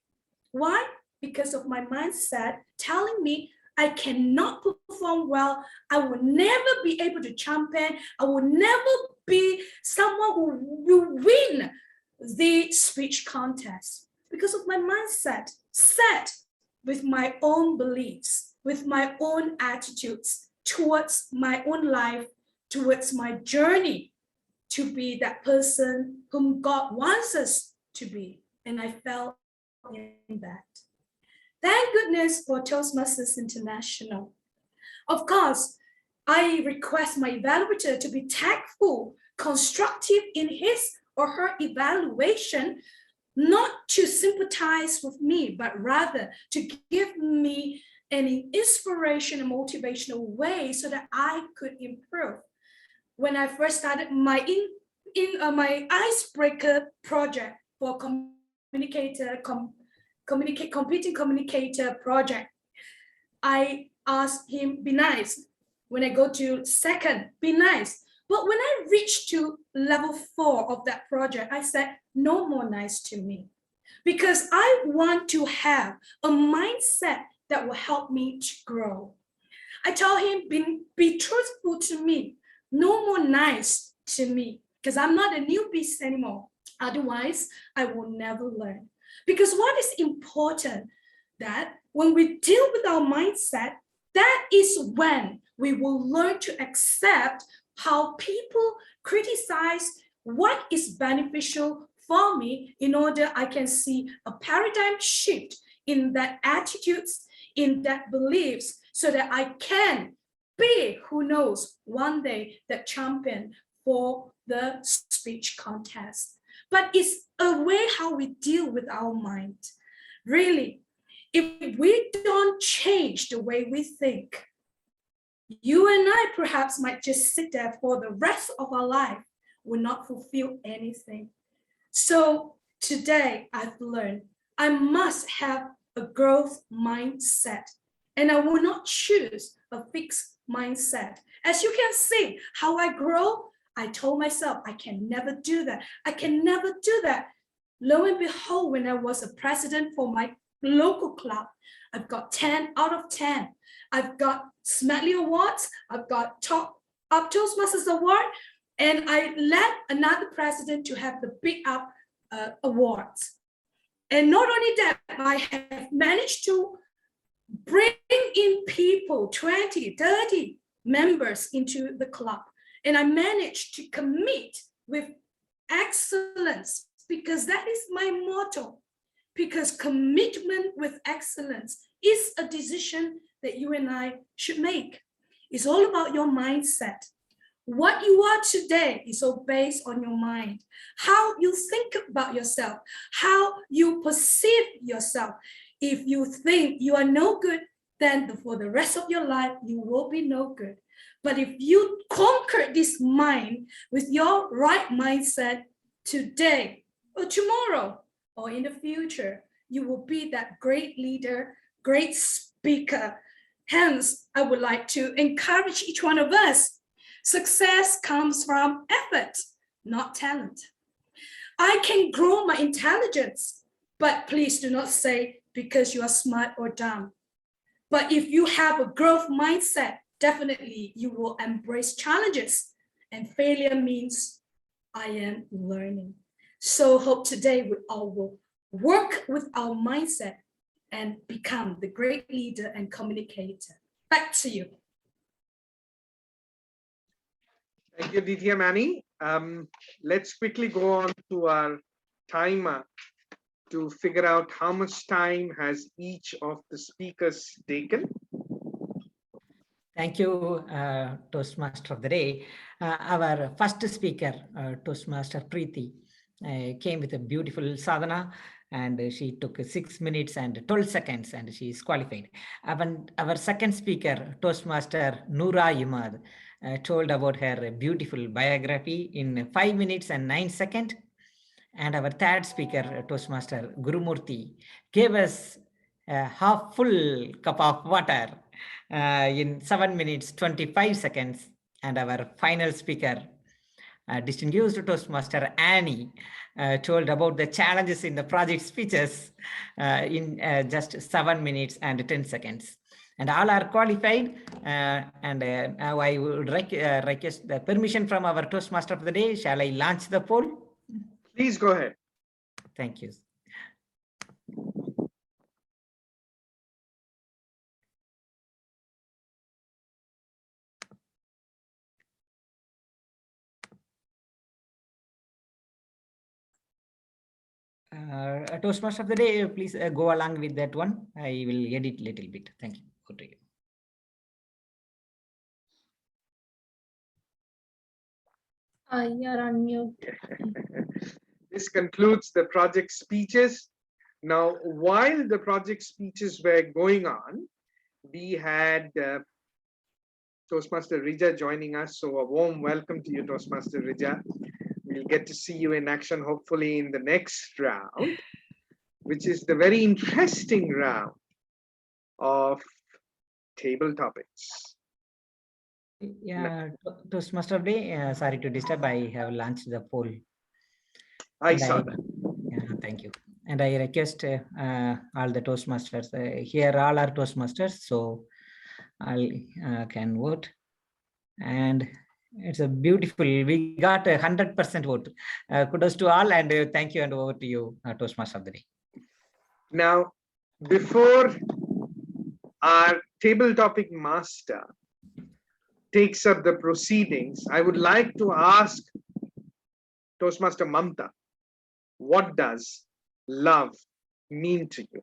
Why? Because of my mindset telling me I cannot perform well. I will never be able to champion. I will never be someone who will win the speech contest because of my mindset set with my own beliefs, with my own attitudes towards my own life, towards my journey to be that person whom God wants us to be. And I fell in that. Thank goodness for Toastmasters International. Of course, I request my evaluator to be tactful, constructive in his or her evaluation, not to sympathize with me, but rather to give me an inspiration and motivational way so that I could improve. When I first started my my icebreaker project for competing communicator project, I asked him, be nice. When I go to second, be nice. But when I reached to level 4 of that project, I said, no more nice to me. Because I want to have a mindset that will help me to grow. I told him, be truthful to me. No more nice to me, because I'm not a newbie anymore. Otherwise, I will never learn. Because what is important, that when we deal with our mindset, that is when we will learn to accept how people criticize what is beneficial for me in order I can see a paradigm shift in that attitudes, in that beliefs, so that I can be, who knows, one day the champion for the speech contest. But it's a way how we deal with our mind. Really, if we don't change the way we think, you and I perhaps might just sit there for the rest of our life, will not fulfill anything. So today I've learned I must have a growth mindset, and I will not choose a fixed mindset. As you can see how I grow, I told myself I can never do that. I can never do that. Lo and behold, when I was a president for my local club, I've got 10 out of 10. I've got Smedley Awards. I've got top of Toastmasters Award, and I led another president to have the big up awards. And not only that, I have managed to bring in people, 20, 30 members into the club. And I managed to commit with excellence, because that is my motto. Because commitment with excellence is a decision that you and I should make. It's all about your mindset. What you are today is all based on your mind. How you think about yourself, how you perceive yourself. If you think you are no good, then for the rest of your life, you will be no good. But if you conquer this mind with your right mindset today or tomorrow or in the future, you will be that great leader, great speaker. Hence, I would like to encourage each one of us. Success comes from effort, not talent. I can grow my intelligence, but please do not say because you are smart or dumb. But if you have a growth mindset, definitely you will embrace challenges, and failure means I am learning. So hope today we all will work with our mindset and become the great leader and communicator. Back to you. Thank you, Ditya Mani. Let's quickly go on to our timer to figure out how much time has each of the speakers taken. Thank you, Toastmaster of the Day. Our first speaker, Toastmaster Preeti, came with a beautiful sadhana, and she took 6 minutes and 12 seconds, and she is qualified. Our second speaker, Toastmaster Noora Imad, told about her beautiful biography in 5 minutes and 9 seconds. And our third speaker, Toastmaster Gurumurthy, gave us a half full cup of water in 7 minutes, 25 seconds. And our final speaker, distinguished Toastmaster Annie, told about the challenges in the project speeches in just 7 minutes and 10 seconds. And all are qualified. And now I would request the permission from our Toastmaster of the Day. Shall I launch the poll? Please go ahead. Thank you. Toastmaster of the Day, please go along with that one. I will edit a little bit. Thank you. Good to you. You're on mute. This concludes the project speeches. Now, while the project speeches were going on, we had Toastmaster Rija joining us. So a warm welcome to you, Toastmaster Rija. We'll get to see you in action, hopefully in the next round, which is the very interesting round of table topics. Yeah, Toastmaster of the Day, sorry to disturb. I have launched the poll. I saw that. Yeah, thank you. And I request all the Toastmasters, here all are Toastmasters, so I can vote. And it's a beautiful, we got 100% vote. Kudos to all, and thank you, and over to you, Toastmaster of the Day. Now, before our table topic master takes up the proceedings, I would like to ask Toastmaster Mamta, what does love mean to you?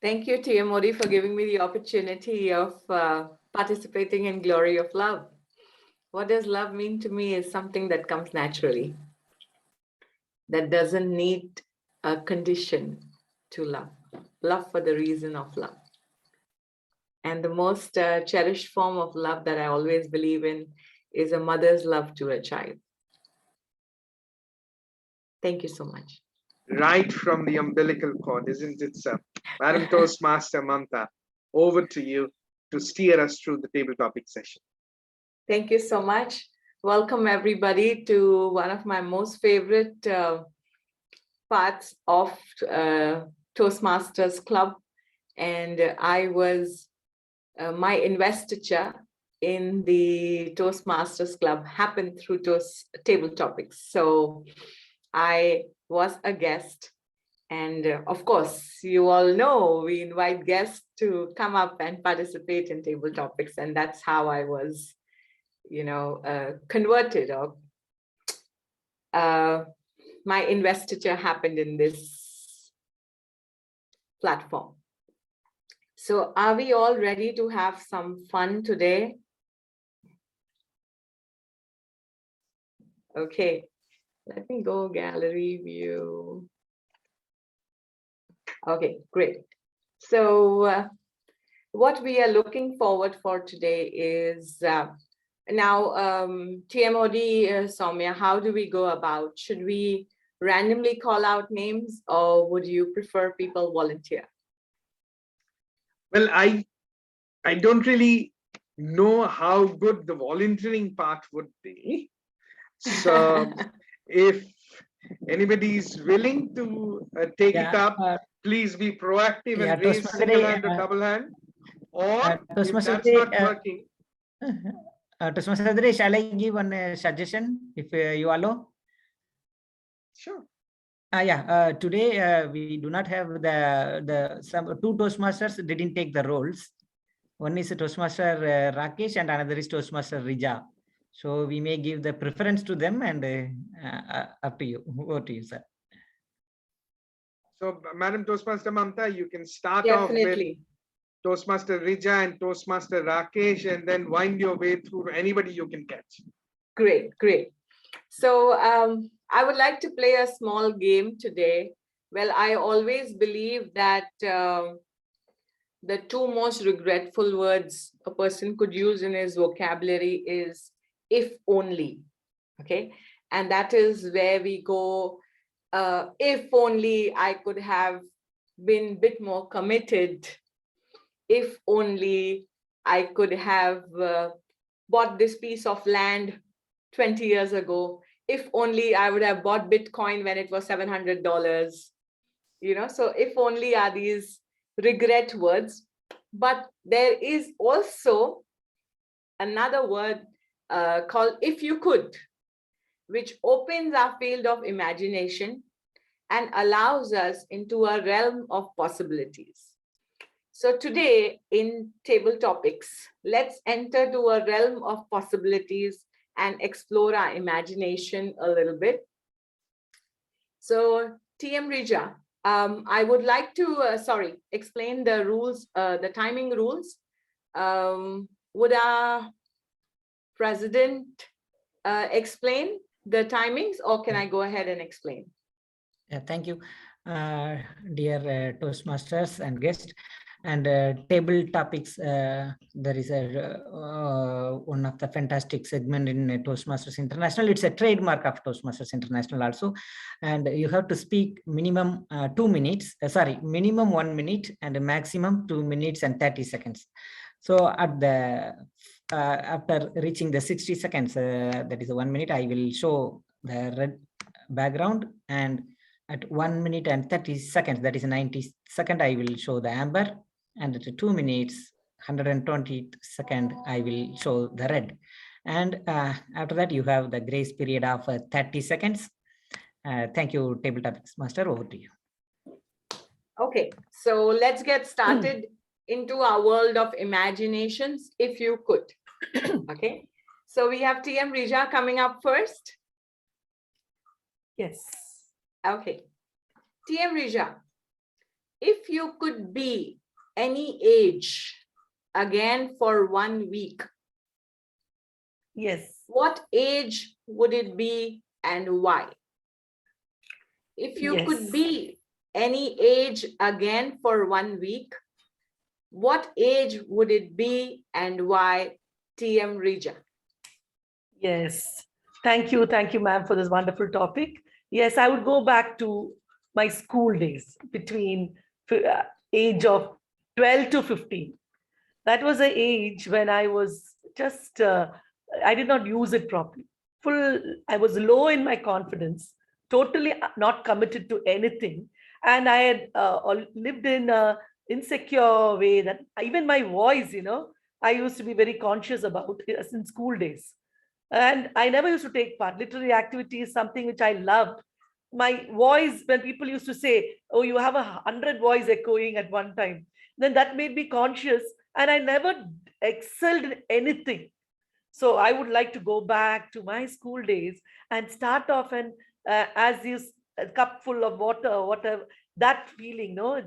Thank you, Tia Modi, for giving me the opportunity of participating in Glory of Love. What does love mean to me is something that comes naturally, that doesn't need a condition to love. Love for the reason of love. And the most cherished form of love that I always believe in is a mother's love to a child. Thank you so much. Right from the umbilical cord, isn't it, sir? Madam Toastmaster Mamta, over to you to steer us through the table topic session. Thank you so much. Welcome everybody to one of my most favorite parts of Toastmasters Club. And I was my investiture in the Toastmasters Club happened through table topics. So I was a guest. And of course, you all know we invite guests to come up and participate in table topics. And that's how I was, converted, or my investiture happened in this platform. So are we all ready to have some fun today? Okay, let me go gallery view. Okay, great. So what we are looking forward for today is now TMOD, Soumya, how do we go about? Should we randomly call out names, or would you prefer people volunteer? Well, I don't really know how good the volunteering part would be. So if anybody is willing to take it up, please be proactive and raise single hand or double hand. Or if that's not working. Toastmasters, shall I give one suggestion if you allow? Sure. Today we do not have some two Toastmasters didn't take the roles. One is Toastmaster Rakesh and another is Toastmaster Rija. So we may give the preference to them, and up to you. Over to you, sir. So, Madam Toastmaster Mamta, you can start Definitely off with Toastmaster Rija and Toastmaster Rakesh, and then wind your way through anybody you can catch. Great, great. So I would like to play a small game today. Well, I always believe that the two most regretful words a person could use in his vocabulary is if only, okay? And that is where we go, if only I could have been a bit more committed, if only I could have bought this piece of land 20 years ago, if only I would have bought Bitcoin when it was $700, so if only are these regret words. But there is also another word called if you could, which opens our field of imagination and allows us into a realm of possibilities. So today in table topics, let's enter to a realm of possibilities and explore our imagination a little bit. So TM Rija, I would like to, explain the rules, the timing rules. Would our president explain the timings, or can I go ahead and explain? Yeah, thank you, dear Toastmasters and guests. And table topics, there is one of the fantastic segment in Toastmasters International. It's a trademark of Toastmasters International also. And you have to speak minimum 2 minutes, minimum 1 minute and a maximum 2 minutes and 30 seconds. So at the after reaching the 60 seconds, that is 1 minute, I will show the red background, and at 1 minute and 30 seconds, that is 90 seconds, I will show the amber, and at 2 minutes 120 seconds, I will show the red. And after that, you have the grace period of 30 seconds. Thank you, Table Topics Master. Over to you. Okay, so let's get started into our world of imaginations, if you could. Okay, so we have TM Rija coming up first. Yes. Okay, TM Rija, if you could be any age again for 1 week, yes, what age would it be and why? If you could be any age again for 1 week, what age would it be and why, TM Rija? Yes, thank you, ma'am, for this wonderful topic. Yes, I would go back to my school days between age of 12 to 15. That was an age when I was just, I did not use it properly. I was low in my confidence, totally not committed to anything. And I had lived in insecure way that even my voice, I used to be very conscious about in school days. And I never used to take part. Literary activity is something which I loved. My voice, when people used to say, oh, you have 100 voice echoing at one time, then that made me conscious, and I never excelled in anything. So I would like to go back to my school days and start off, and as you, a cup full of water, whatever, that feeling, no,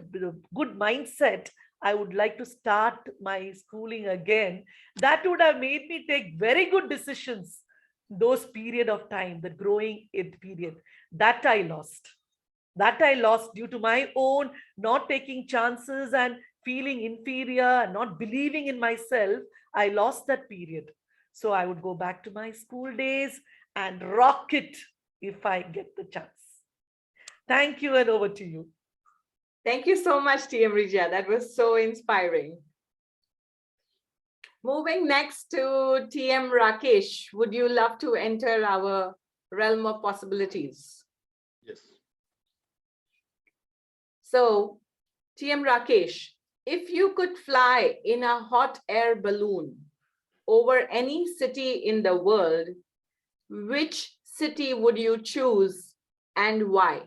good mindset. I would like to start my schooling again. That would have made me take very good decisions. Those period of time, the growing ed period, that I lost. That I lost due to my own not taking chances and feeling inferior and not believing in myself. I lost that period. So I would go back to my school days and rock it if I get the chance. Thank you, and over to you. Thank you so much, TM Rija. That was so inspiring. Moving next to TM Rakesh, would you love to enter our realm of possibilities? Yes. So, TM Rakesh, if you could fly in a hot air balloon over any city in the world, which city would you choose and why?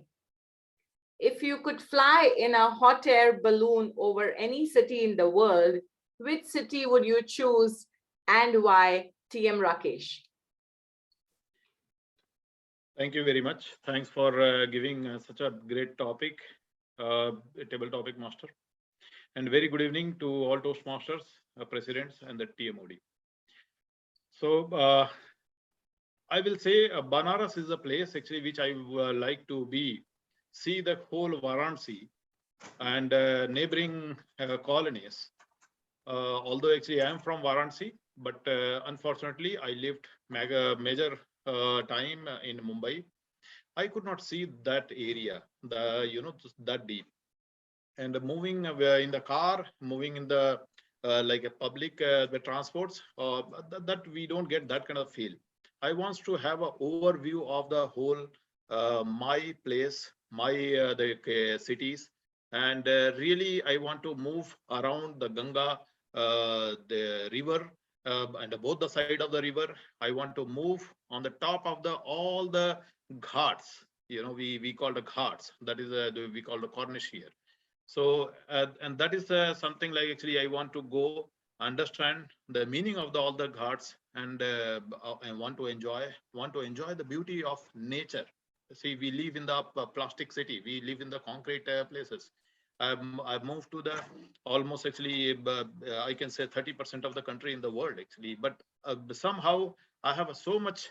If you could fly in a hot air balloon over any city in the world, which city would you choose and why, TM Rakesh? Thank you very much. Thanks for giving such a great topic, table topic master. And very good evening to all Toastmasters, presidents, and the TMOD. So I will say Banaras is a place actually which I like to see the whole Varanasi and neighboring colonies. Although actually I am from Varanasi, but unfortunately I lived major time in Mumbai. I could not see that area, that deep. And moving in the car, moving in the like a public the transports, that we don't get that kind of feel. I want to have an overview of the whole my place, my the cities, and really I want to move around the Ganga, the river, and both the side of the river. I want to move on the top of all the ghats. We call the ghats. That is we call the Cornish here. So and that is something like actually I want to go understand the meaning of all the ghats, and I want to enjoy the beauty of nature. See, we live in the plastic city, we live in the concrete places. I've moved to the almost actually I can say 30% of the country in the world actually, but somehow I have so much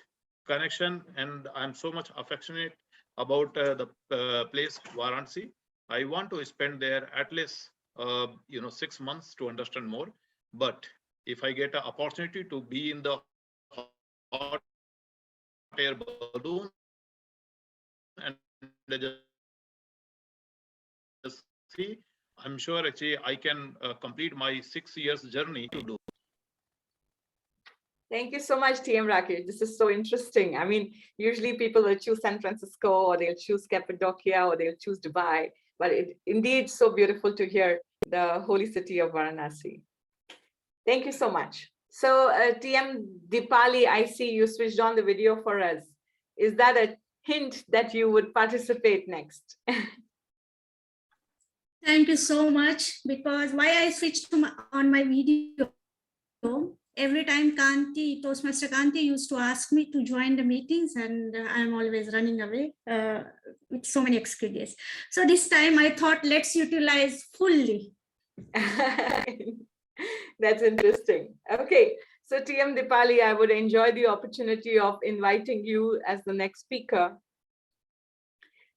connection and I'm so much affectionate about the place Varanasi. I want to spend there at least 6 months to understand more. But if I get an opportunity to be in the hot air balloon and just see, I'm sure actually I can complete my 6 years journey to do. Thank you so much, TM Rakesh. This is so interesting. I mean, usually people will choose San Francisco, or they'll choose Cappadocia, or they'll choose Dubai. But it indeed so beautiful to hear the holy city of Varanasi. Thank you so much. So TM Dipali, I see you switched on the video for us. Is that a hint that you would participate next? Thank you so much, because why I switched on my video, every time Kanti, Toastmaster Kanti used to ask me to join the meetings, and I'm always running away with so many excuses. So this time I thought, let's utilize fully. That's interesting. Okay, so TM Dipali, I would enjoy the opportunity of inviting you as the next speaker.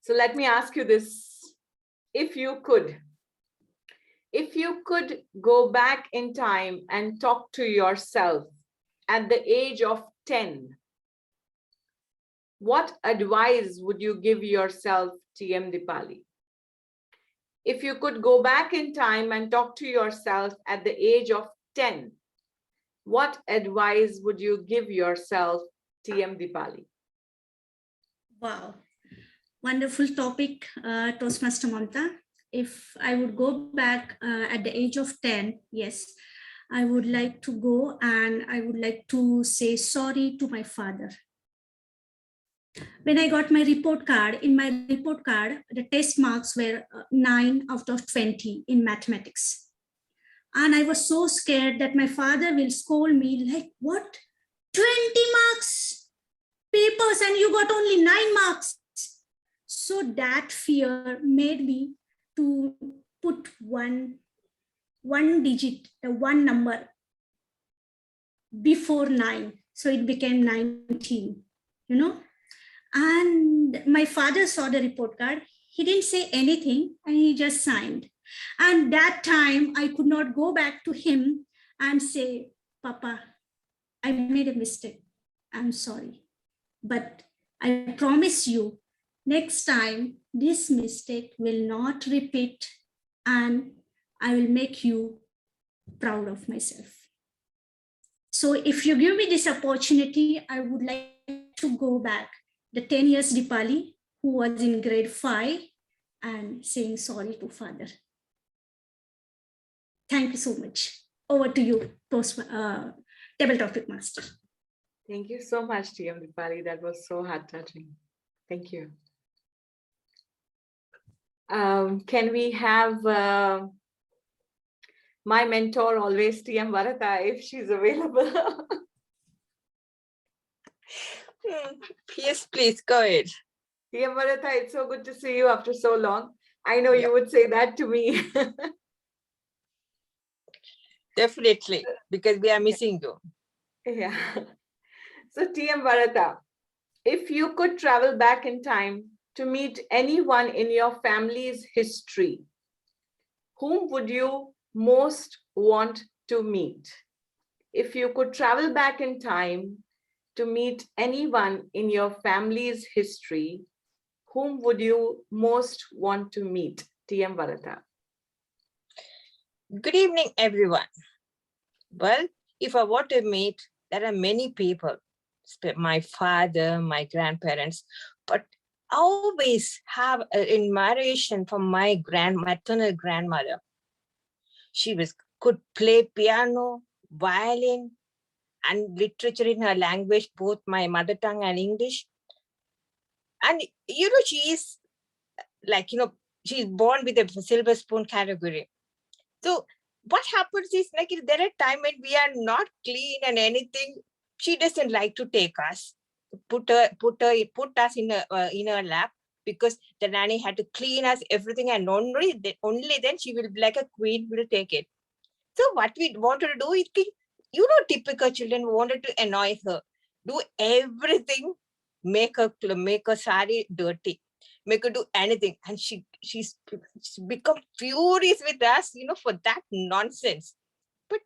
So let me ask you this. If you could go back in time and talk to yourself at the age of 10, what advice would you give yourself, TM Dipali? If you could go back in time and talk to yourself at the age of 10, what advice would you give yourself, TM Dipali? Wow, wonderful topic, Toastmaster Mamta. if I would go back at the age of 10, yes, I would like to go and I would like to say sorry to my father. When I got my report card, in my report card, the test marks were 9 out of 20 in mathematics. And I was so scared that my father will scold me like, what? 20 marks papers and you got only 9 marks. So that fear made me to put one digit, one number before 9. So it became 19, you know. And my father saw the report card. He didn't say anything and he just signed. And that time I could not go back to him and say, Papa, I made a mistake. I'm sorry. But I promise you, next time this mistake will not repeat and I will make you proud of myself. So if you give me this opportunity, I would like to go back the 10 years Dipali, who was in grade 5 and saying sorry to father. Thank you so much. Over to you, Table Topic Master. Thank you so much, TM Dipali. That was so heart-touching. Thank you. Can we have my mentor always, TM Bharata, if she's available? Yes, please go ahead. TM Bharata, it's so good to see you after so long. I know you would say that to me. Definitely, because we are missing you. Yeah. So TM Bharata, if you could travel back in time to meet anyone in your family's history, whom would you most want to meet? If you could travel back in time to meet anyone in your family's history, whom would you most want to meet? TM Bharata. Good evening, everyone. Well, if I want to meet, there are many people, my father, my grandparents, but I always have an admiration for my maternal grandmother. She could play piano, violin, and literature in her language, both my mother tongue and English. And, she is like, she's born with a silver spoon category. So what happens is, like, there are times when we are not clean and anything, she doesn't like to take us, put us in her lap, because the nanny had to clean us everything, and only then she will be like a queen, will take it. So what we wanted to do is, typical children wanted to annoy her, do everything, make her sari dirty, make her do anything, and she's become furious with us, for that nonsense. But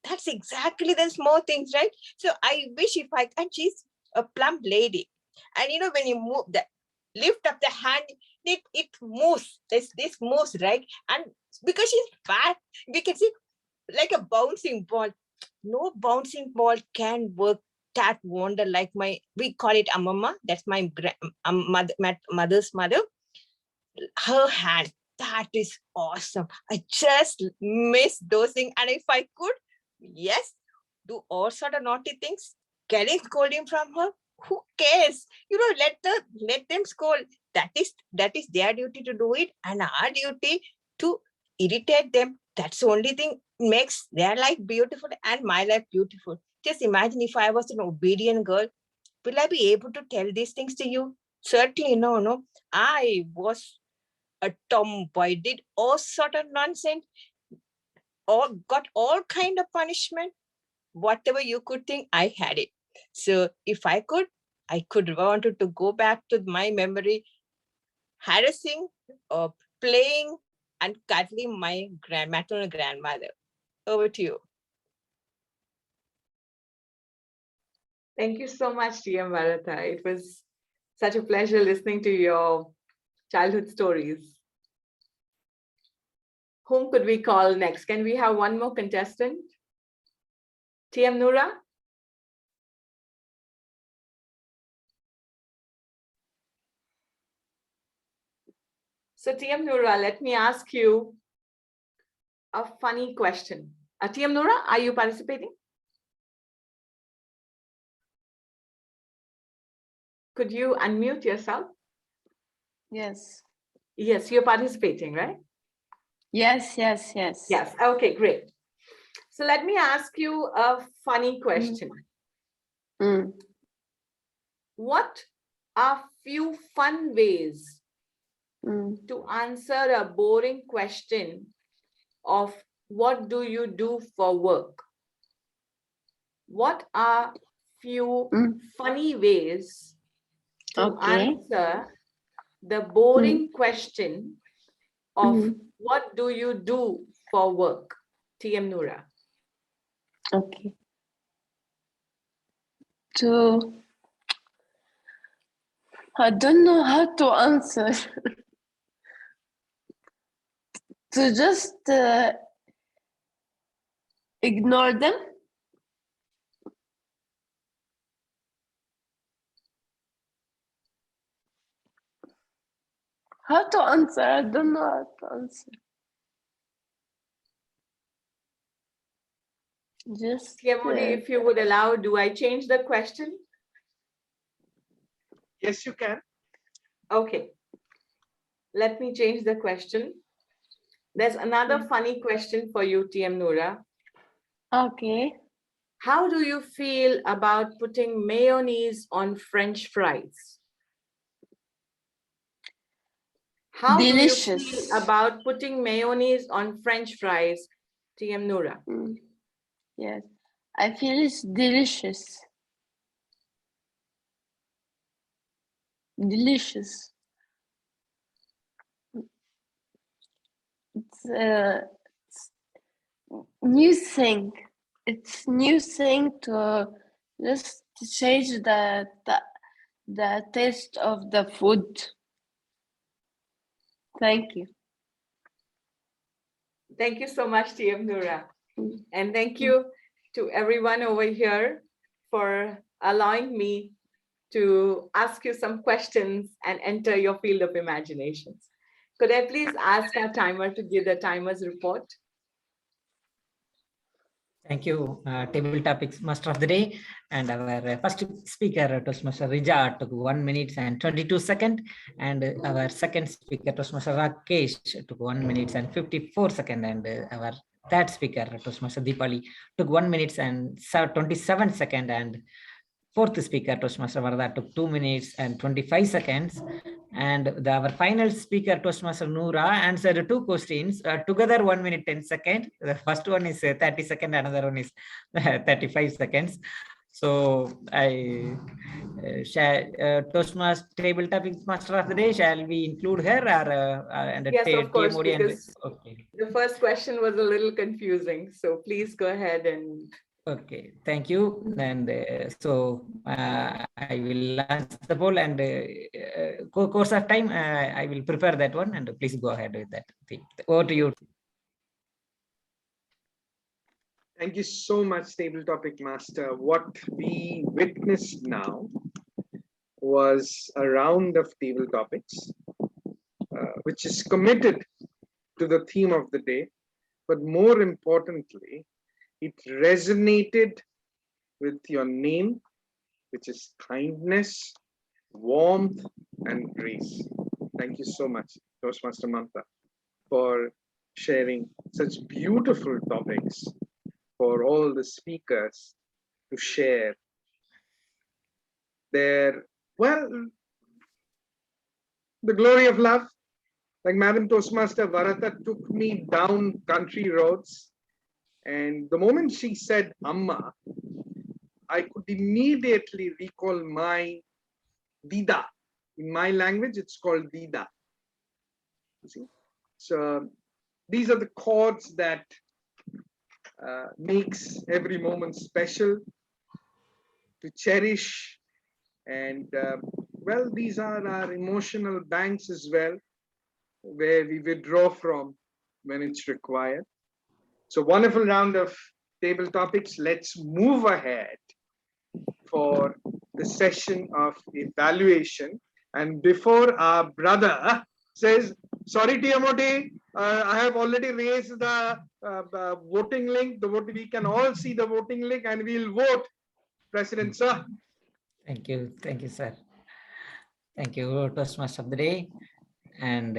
that's exactly the small things, right? So I wish and she's a plump lady, and when you move that, lift up the hand, it moves. This moves, right? And because she's fat, we can see like a bouncing ball. No bouncing ball can work that wonder like we call it Amama. That's my mother's mother. Her hand, that is awesome. I just miss those things. And if I could, yes, do all sort of naughty things, getting scolding from her, who cares? Let them scold. That is their duty to do it, and our duty to irritate them. That's the only thing makes their life beautiful and my life beautiful. Just imagine if I was an obedient girl, will I be able to tell these things to you? Certainly no. I was a tomboy, did all sort of nonsense, or got all kind of punishment. Whatever you could think, I had it. So if I could wanted to go back to my memory, harassing or playing and cuddling my maternal grandmother. Over to you. Thank you so much, TM Bharata. It was such a pleasure listening to your childhood stories. Whom could we call next? Can we have one more contestant? TM Noora? So TM Noura, let me ask you a funny question. TM Noura, are you participating? Could you unmute yourself? Yes. Yes, you're participating, right? Yes. Yes. Okay, great. So let me ask you a funny question. What are few fun ways to answer a boring question of what do you do for work? What are few funny ways to answer the boring question of what do you do for work? TM Noura. Okay. I don't know how to answer. To just ignore them. How to answer? I don't know how to answer. Just. Modi, if you would allow, do I change the question? Yes, you can. Okay. Let me change the question. There's another funny question for you, TM Noura. Okay. How do you feel about putting mayonnaise on French fries? How Delicious. do you feel about putting mayonnaise on French fries, TM Noura? Yes, I feel it's delicious. Delicious. It's new thing. It's new thing to just change the taste of the food. Thank you. Thank you so much, TM Noura. And thank you to everyone over here for allowing me to ask you some questions and enter your field of imaginations. Could I please ask our timer to give the timer's report? Thank you, Table Topics Master of the Day. And our first speaker, Toastmaster Rija, took 1 minute and 22 seconds. And our second speaker, Toastmaster Rakesh, took 1 minute and 54 seconds. And our third speaker, Toastmaster Deepali, took 1 minute and 27 seconds. And fourth speaker, Toastmaster Varda, took 2 minutes and 25 seconds. And our final speaker, Toastmaster Noura, answered 2 questions, together 1 minute 10 seconds. The first one is 30 seconds, another one is 35 seconds. So I Toastmaster Table Topics Master of the Day, shall we include her or and yes, of course, because okay. The first question was a little confusing. So please go ahead and. Okay, thank you. And so I will answer the poll, and course of time, I will prepare that one, and please go ahead with that. Over to you. Thank you so much, Table Topic Master. What we witnessed now was a round of table topics, which is committed to the theme of the day, but more importantly, it resonated with your name, which is kindness, warmth, and grace. Thank you so much, Toastmaster Manta, for sharing such beautiful topics for all the speakers to share their, well, the glory of love. Like Madam Toastmaster Varata took me down country roads, and the moment she said Amma, I could immediately recall my Dida. In my language, it's called Dida. You see? So these are the chords that makes every moment special, to cherish. And well, these are our emotional banks as well, where we withdraw from when it's required. So wonderful round of table topics. Let's move ahead for the session of evaluation. And before our brother says, Sorry, TMOD. I have already raised the voting link. We can all see the voting link and we'll vote, President Sir. Thank you, sir. Thank you, Toastmaster of the day. And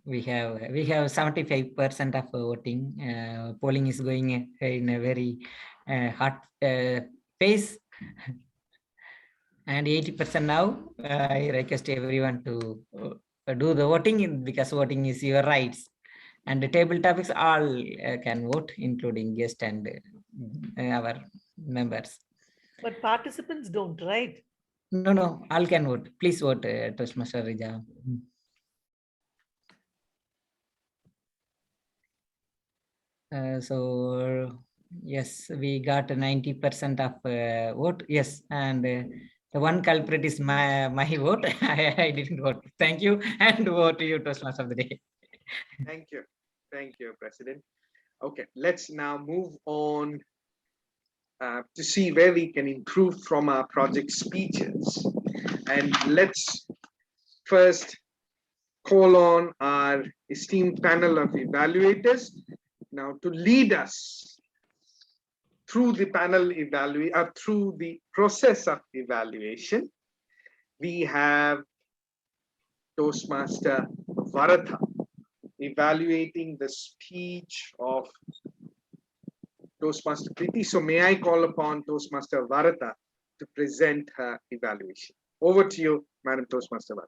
we have 75% of voting. Polling is going in a very hot pace, and 80% now. I request everyone to do the voting, because voting is your rights. And the table topics all can vote, including guests and our members. But participants don't, right? No, all can vote. Please vote, Toastmaster Rija. So yes, we got 90% of vote. Yes, and the one culprit is my vote. I didn't vote. Thank you, and vote to you, Toastmaster of the day. Thank you, President. Okay, let's now move on to see where we can improve from our project speeches. And let's first call on our esteemed panel of evaluators now to lead us through the through the process of evaluation. We have Toastmaster Varatha evaluating the speech of Toastmaster Preeti. So may I call upon Toastmaster Varatha to present her evaluation. Over to you, Madam Toastmaster Varatha.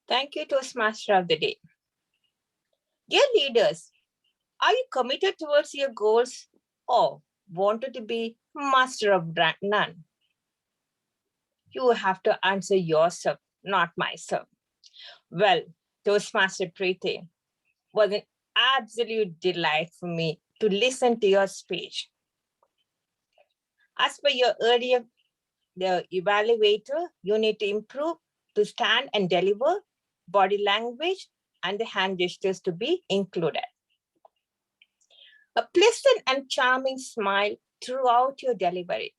Thank you, Toastmaster of the day. Dear leaders, are you committed towards your goals or wanted to be master of none? You have to answer yourself, not myself. Well, Toastmaster Preeti, was an absolute delight for me to listen to your speech. As per your earlier, the evaluator, you need to improve to stand and deliver, body language, and the hand gestures to be included. A pleasant and charming smile throughout your delivery.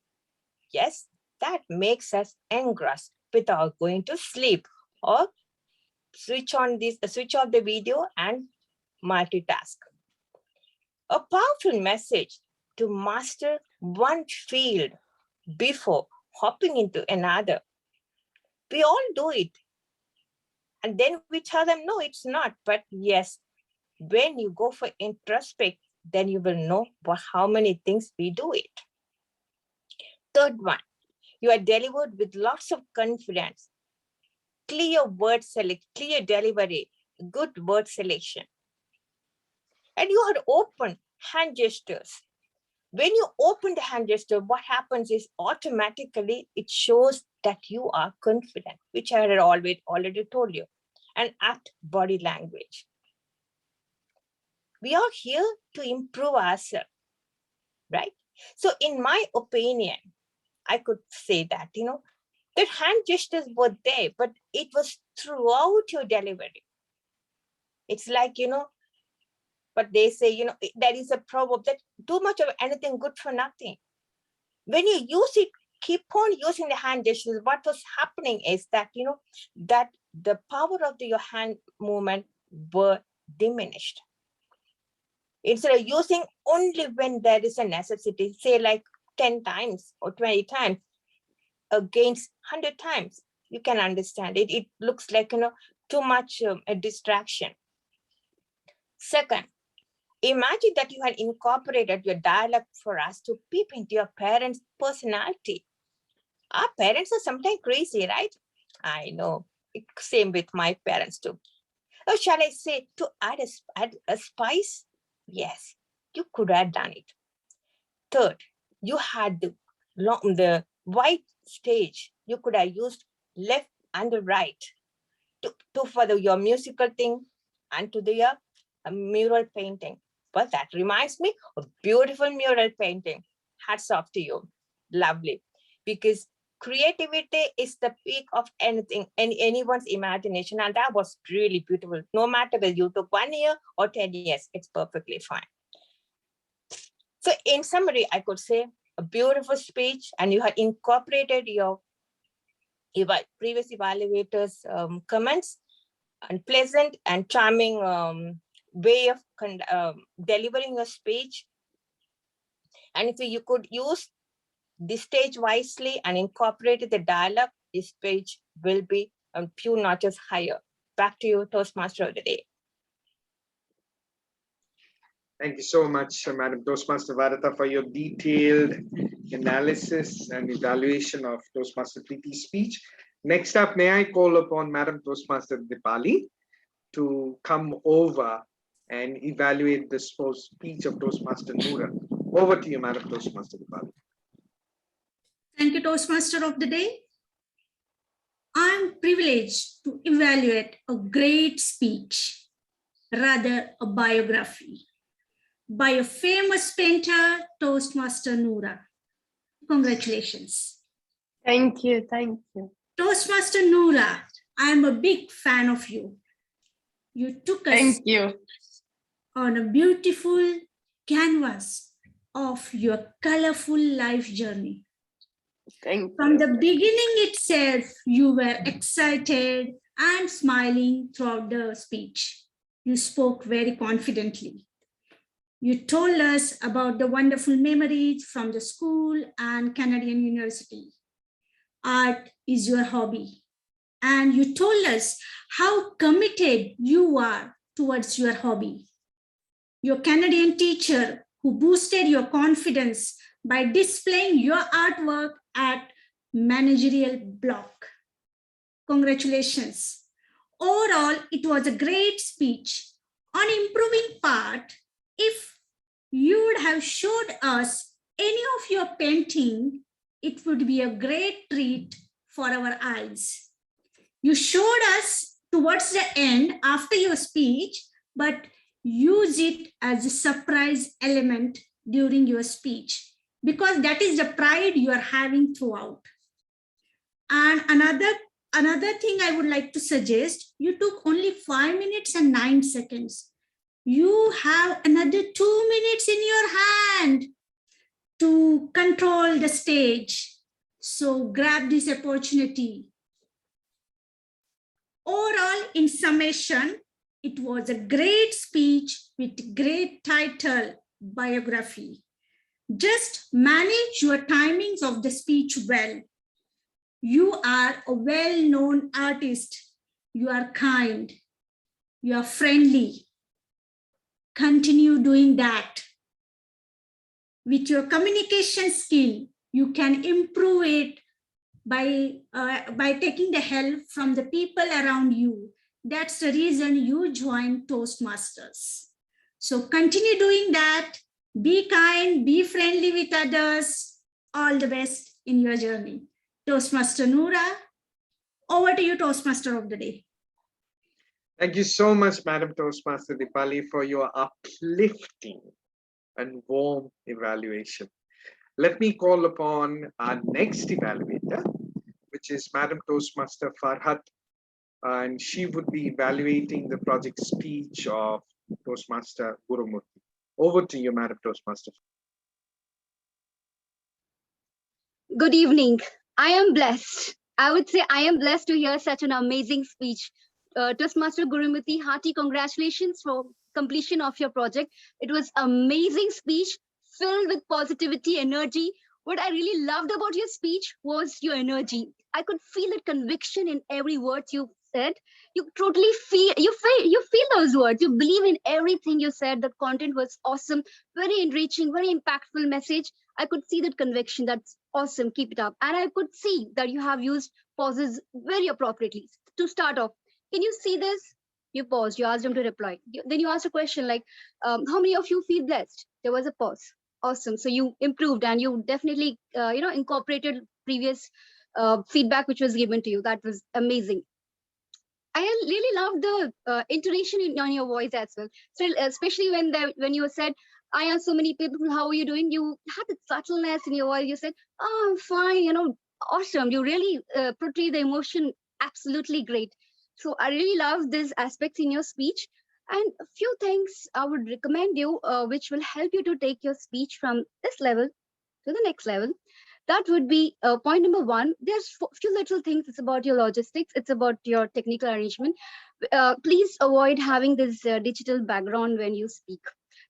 Yes, that makes us engrossed without going to sleep or switch off the video and multitask. A powerful message to master one field before hopping into another. We all do it. And then we tell them, no, it's not. But yes, when you go for introspect, then you will know how many things we do it. Third one, you are delivered with lots of confidence, clear word select, clear delivery, good word selection. And you had open hand gestures. When you open the hand gesture, what happens is automatically it shows that you are confident, which I had already told you, and apt body language. We are here to improve ourselves, right? So in my opinion, I could say that, the hand gestures were there, but it was throughout your delivery. It's like, but they say, there is a proverb that too much of anything good for nothing. When you use it, keep on using the hand gestures. What was happening is that, that the power of your hand movement were diminished. Instead of using only when there is a necessity, say like 10 times or 20 times against 100 times, you can understand it. It looks like, too much a distraction. Second, imagine that you had incorporated your dialogue for us to peep into your parents' personality. Our parents are sometimes crazy, right? I know. Same with my parents too. Or shall I say, to add a spice? Yes, you could have done it. Third, you had the white stage. You could have used left and the right to for your musical thing and to the mural painting. Well, that reminds me of beautiful mural painting. Hats off to you. Lovely. Because creativity is the peak of anything, anyone's imagination. And that was really beautiful. No matter whether you took 1 year or 10 years, it's perfectly fine. So in summary, I could say a beautiful speech, and you had incorporated your previous evaluators' comments and pleasant and charming way of delivering a speech. And if you could use the stage wisely and incorporate the dialogue, this speech will be a few notches higher. Back to you, Toastmaster of the day. Thank you so much, Madam Toastmaster Varata, for your detailed analysis and evaluation of Toastmaster Preeti's speech. Next up, may I call upon Madam Toastmaster Dipali to come over and evaluate the speech of Toastmaster Noora. Over to you, Madam Toastmaster Dipali. Thank you, Toastmaster of the day. I'm privileged to evaluate a great speech, rather a biography, by a famous painter, Toastmaster Noora. Congratulations. Thank you. Thank you. Toastmaster Noora, I'm a big fan of you. You took us on a beautiful canvas of your colorful life journey. From the beginning itself, you were excited and smiling throughout the speech. You spoke very confidently. You told us about the wonderful memories from the school and Canadian University. Art is your hobby. And you told us how committed you are towards your hobby. Your Canadian teacher who boosted your confidence by displaying your artwork at managerial block. Congratulations. Overall, it was a great speech. On improving part, if you would have showed us any of your painting, it would be a great treat for our eyes. You showed us towards the end after your speech, but use it as a surprise element during your speech, because that is the pride you are having throughout. And another thing I would like to suggest, you took only 5 minutes and 9 seconds. You have another 2 minutes in your hand to control the stage. So grab this opportunity. Overall, in summation, it was a great speech with great title, biography. Just manage your timings of the speech well. You are a well-known artist. You are kind. You are friendly. Continue doing that. With your communication skill, you can improve it by taking the help from the people around you. That's the reason you joined Toastmasters. So continue doing that. Be kind, be friendly with others. All the best in your journey. Toastmaster Noora, over to you, Toastmaster of the day. Thank you so much, Madam Toastmaster Dipali, for your uplifting and warm evaluation. Let me call upon our next evaluator, which is Madam Toastmaster Farhat, and she would be evaluating the project speech of Toastmaster Gurumurthy. Over to you, Madam Toastmaster. Good evening. I am blessed. I would say I am blessed to hear such an amazing speech. Toastmaster Gurumurthy, hearty congratulations for completion of your project. It was amazing speech filled with positivity, energy. What I really loved about your speech was your energy. I could feel the conviction in every word you said. You totally feel those words. You believe in everything you said. The content was awesome, very enriching, very impactful message. I could see that conviction. That's awesome. Keep it up. And I could see that you have used pauses very appropriately. To start off, can you see this? You paused. You asked them to reply. Then you asked a question like, how many of you feel blessed? There was a pause. Awesome. So you improved and you definitely, incorporated previous feedback which was given to you. That was amazing. I really loved the intonation on your voice as well. So especially when you said, I asked so many people, how are you doing? You had the subtleness in your voice. You said, oh, I'm fine. Awesome. You really portray the emotion absolutely great. So I really love these aspects in your speech. And a few things I would recommend you, which will help you to take your speech from this level to the next level. That would be point number one. There's few little things. It's about your logistics. It's about your technical arrangement. Please avoid having this digital background when you speak,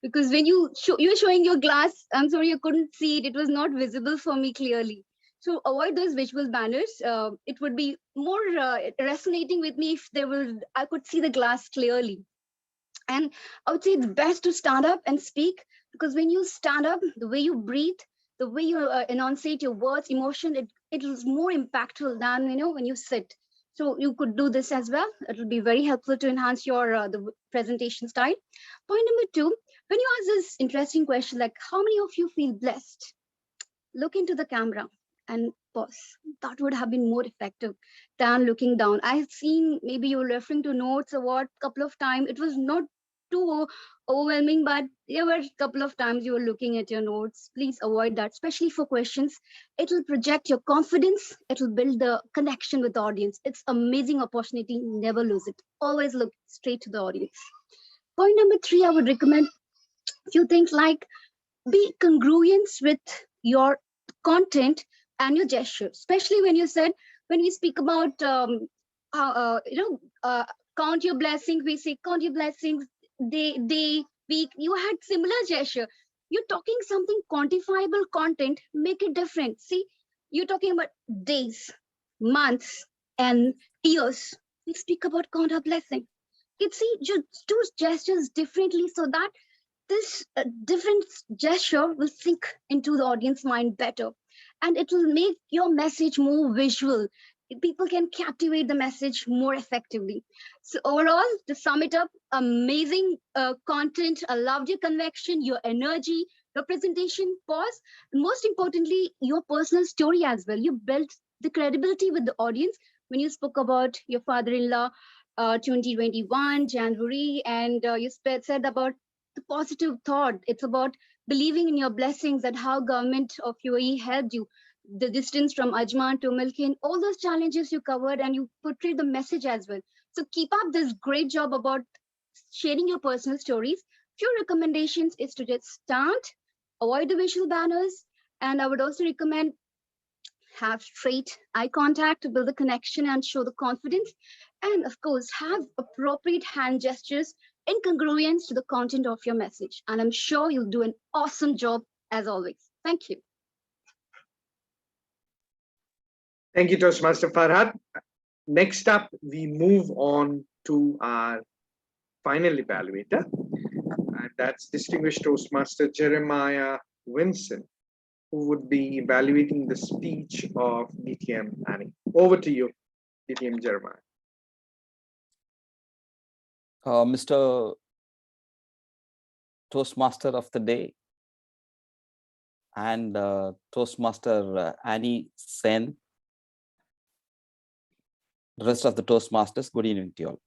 because when you're showing your glass, I'm sorry, you couldn't see it. It was not visible for me clearly. So avoid those visual banners. It would be more resonating with me if I could see the glass clearly. And I would say it's best to stand up and speak, because when you stand up, the way you breathe, the way you enunciate your words, emotion, it is more impactful than when you sit. So you could do this as well. It will be very helpful to enhance your the presentation style. Point number two, when you ask this interesting question like, how many of you feel blessed? Look into the camera and pause. That would have been more effective than looking down. I've seen maybe you're referring to notes or what couple of times. It was not too overwhelming, but there were a couple of times you were looking at your notes. Please avoid that, especially for questions. It will project your confidence. It will build the connection with the audience. It's amazing opportunity. Never lose it. Always look straight to the audience. Point number three, I would recommend a few things like be congruent with your content and your gesture, especially when we speak about count your blessings. We say count your blessings, day, week. You had similar gesture. You're talking something quantifiable content, make it different. See, you're talking about days, months, and years. We speak about count our blessing. It's see, you do gestures differently so that this different gesture will sink into the audience mind better, and it will make your message more visual. People can captivate the message more effectively. So overall, to sum it up, amazing content. I loved your conviction, your energy, your presentation. Pause. Most importantly, your personal story as well. You built the credibility with the audience when you spoke about your father-in-law 2021 January, and you said about the positive thought. It's about believing in your blessings, that how government of UAE helped you, the distance from Ajman to Milkin, all those challenges you covered, and you portrayed the message as well. So keep up this great job about sharing your personal stories. Few recommendations is to just start, avoid the visual banners, and I would also recommend have straight eye contact to build the connection and show the confidence. And of course, have appropriate hand gestures in congruence to the content of your message. And I'm sure you'll do an awesome job as always. Thank you. Thank you, Toastmaster Farhad. Next up, we move on to our final evaluator. And that's distinguished Toastmaster Jeremiah Winson, who would be evaluating the speech of DTM Annie. Over to you, DTM Jeremiah. Mr. Toastmaster of the day and Toastmaster Annie Sen, the rest of the Toastmasters, good evening to you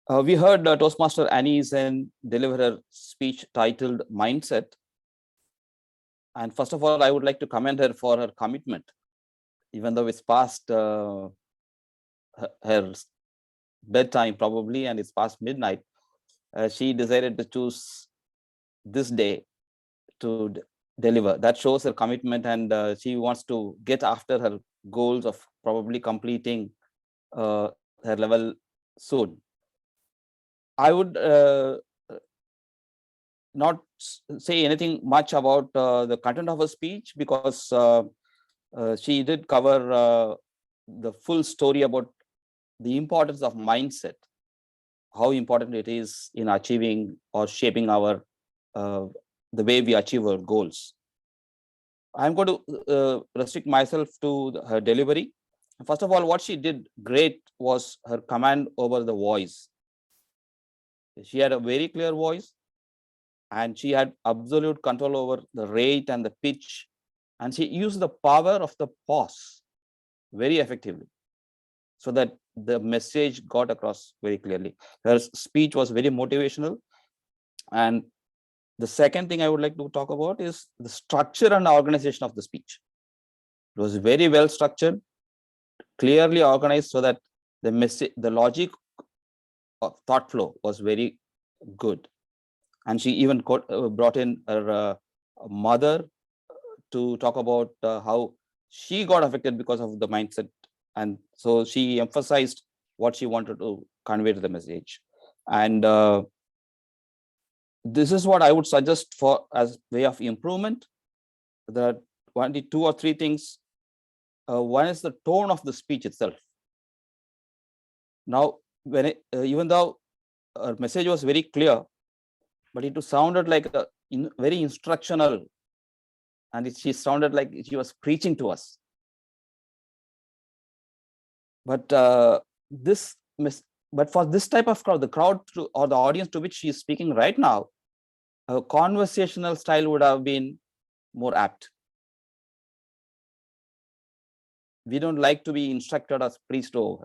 all. We heard Toastmaster Annie Sen deliver her speech titled Mindset. And first of all, I would like to commend her for her commitment. Even though it's past her bedtime probably, and it's past midnight, she decided to choose this day to deliver. That shows her commitment, and she wants to get after her goals of probably completing her level soon. I would not say anything much about the content of her speech, because she did cover the full story about the importance of mindset, how important it is in achieving or shaping our the way we achieve our goals. I'm going to restrict myself to her delivery. First of all, what she did great was her command over the voice. She had a very clear voice, and she had absolute control over the rate and the pitch, and she used the power of the pause very effectively, so that the message got across very clearly. Her speech was very motivational. And the second thing I would like to talk about is the structure and organization of the speech. It was very well structured, clearly organized, so that the message, the logic of thought flow was very good. And she even brought in her mother to talk about how she got affected because of the mindset. And so she emphasized what she wanted to convey to the message. And this is what I would suggest for as way of improvement. There are 2 or 3 things. One is the tone of the speech itself. Now, when even though her message was very clear, but it sounded like a very instructional, and she sounded like she was preaching to us. But but for this type of crowd, the crowd or the audience to which she is speaking right now, a conversational style would have been more apt. We don't like to be instructed or preached to.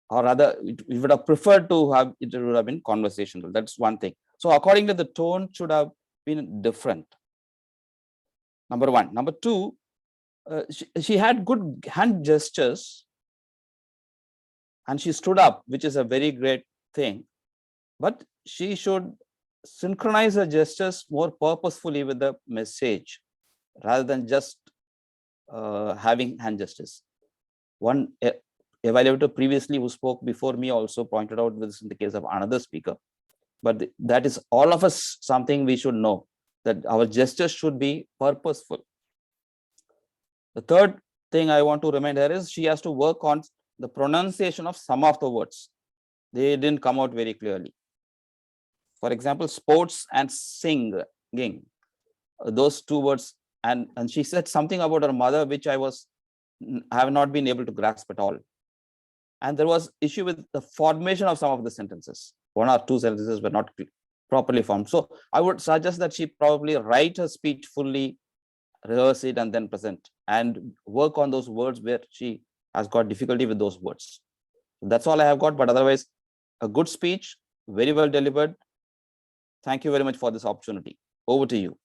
Or rather, we would have preferred to have it would have been conversational. That's one thing. So according to the tone should have been different. Number one. Number two, she had good hand gestures and she stood up, which is a very great thing. But she should synchronize her gestures more purposefully with the message rather than just having hand gestures. One evaluator previously who spoke before me also pointed out this in the case of another speaker. But that is all of us something we should know, that our gestures should be purposeful. The third thing I want to remind her is she has to work on the pronunciation of some of the words. They didn't come out very clearly. For example, sports and singing, those 2 words. And she said something about her mother, which I have not been able to grasp at all. And there was issue with the formation of some of the sentences. 1 or 2 sentences were not properly formed. So I would suggest that she probably write her speech fully, rehearse it, and then present, and work on those words where she has got difficulty with those words. That's all I have got. But otherwise, a good speech, very well delivered. Thank you very much for this opportunity. Over to you,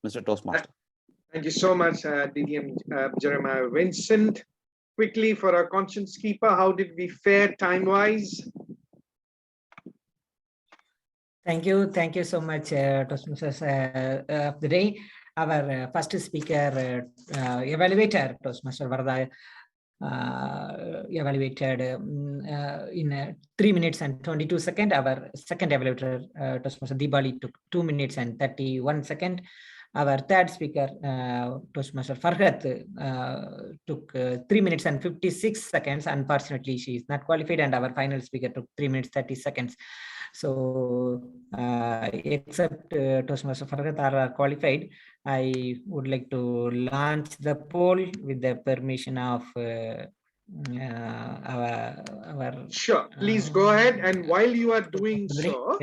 Mr. Toastmaster. Thank you so much, DDM Jeremiah Vincent. Quickly, for our conscience keeper, how did we fare time-wise? Thank you so much, Toastmasters of the day. Our first speaker, evaluator, Toastmaster Varda, evaluated in 3 minutes and 22 seconds. Our second evaluator, Toastmaster Dibali, took 2 minutes and 31 seconds. Our third speaker, Toastmaster Farhat, took 3 minutes and 56 seconds. Unfortunately, she is not qualified. And our final speaker took 3 minutes 30 seconds. So, except Toastmaster Farhat are qualified, I would like to launch the poll with the permission of our. Sure, please go ahead. And while you are doing so,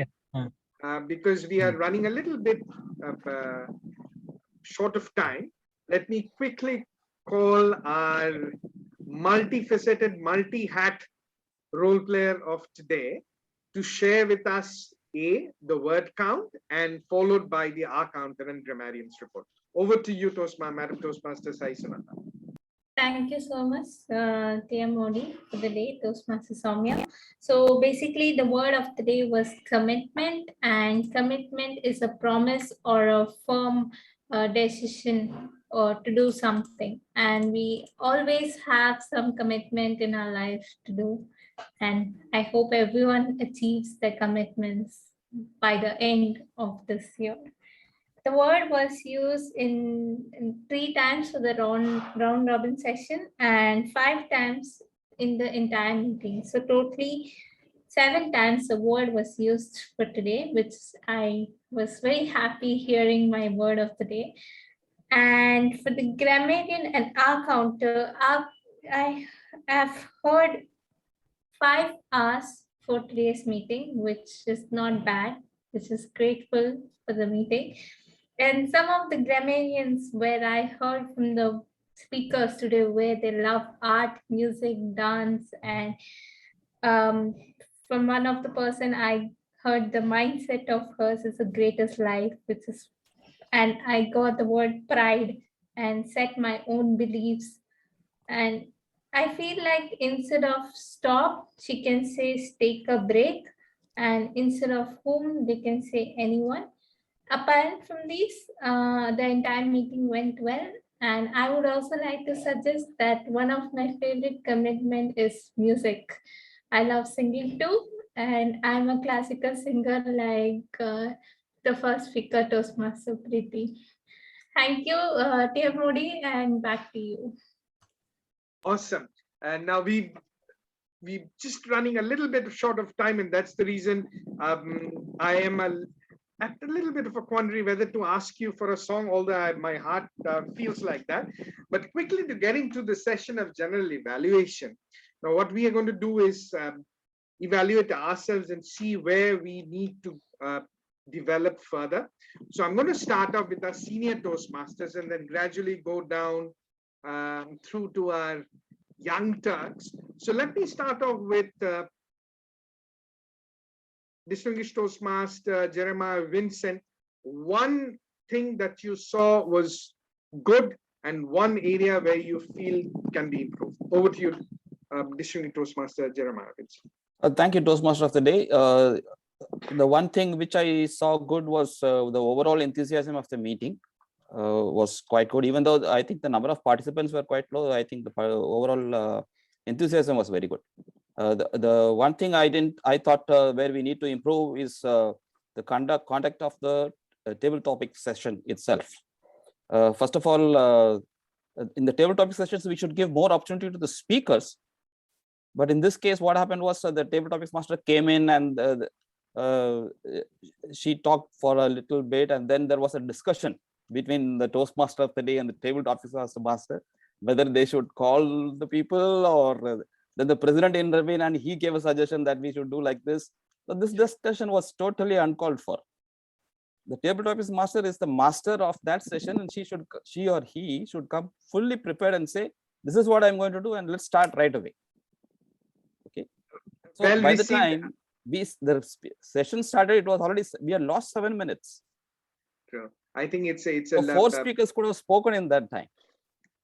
because we are running a little bit short of time, let me quickly call our multifaceted, multi-hat role player of today to share with us the word count and followed by the R counter and grammarian's report. Over to you, Madam Toastmaster Sai Samantha. Thank you so much, TM Modi, for the day, Toastmaster Soumya. So basically, the word of the day was commitment, and commitment is a promise or a firm decision or to do something. And we always have some commitment in our life to do. And I hope everyone achieves their commitments by the end of this year. The word was used in 3 times for the round robin session and 5 times in the entire meeting. So totally 7 times the word was used for today, which I was very happy hearing my word of the day. And for the grammarian and R counter, I have heard 5 hours for today's meeting, which is not bad, which is grateful for the meeting. And some of the grammarians where I heard from the speakers today where they love art, music, dance, and from one of the person I heard the mindset of hers is the greatest life, which is, and I got the word pride and set my own beliefs. And I feel like instead of stop, she can say take a break, and instead of whom, they can say anyone. Apart from these, the entire meeting went well. And I would also like to suggest that one of my favorite commitment is music. I love singing too, and I'm a classical singer like the first speaker, Toastmaster Preeti. Thank you, Tia Modi, and back to you. Awesome. And now we just running a little bit short of time, and that's the reason I am at a little bit of a quandary whether to ask you for a song, although my heart feels like that. But quickly to get into the session of general evaluation. Now, what we are going to do is evaluate ourselves and see where we need to develop further. So I'm going to start off with our senior Toastmasters and then gradually go down through to our young Turks. So let me start off with distinguished Toastmaster Jeremiah Vincent. One thing that you saw was good and one area where you feel can be improved. Over to you, distinguished Toastmaster Jeremiah Vincent. Thank you, Toastmaster of the Day. The one thing which I saw good was the overall enthusiasm of the meeting was quite good, even though I think the number of participants were quite low. I think the overall enthusiasm was very good. The one thing I thought where we need to improve is the conduct of the table topic session itself. First of all, in the table topic sessions, we should give more opportunity to the speakers. But in this case, what happened was the table topics master came in and she talked for a little bit, and then there was a discussion between the Toastmaster of the Day and the table topics master, whether they should call the people, or then the president intervened and he gave a suggestion that we should do like this. So this discussion was totally uncalled for. The table topics master is the master of that session, and she or he should come fully prepared and say, this is what I'm going to do, and let's start right away. Okay. So well, by the time the session started, it was already, we had lost 7 minutes. True. I think it's a so 4 speakers could have spoken in that time.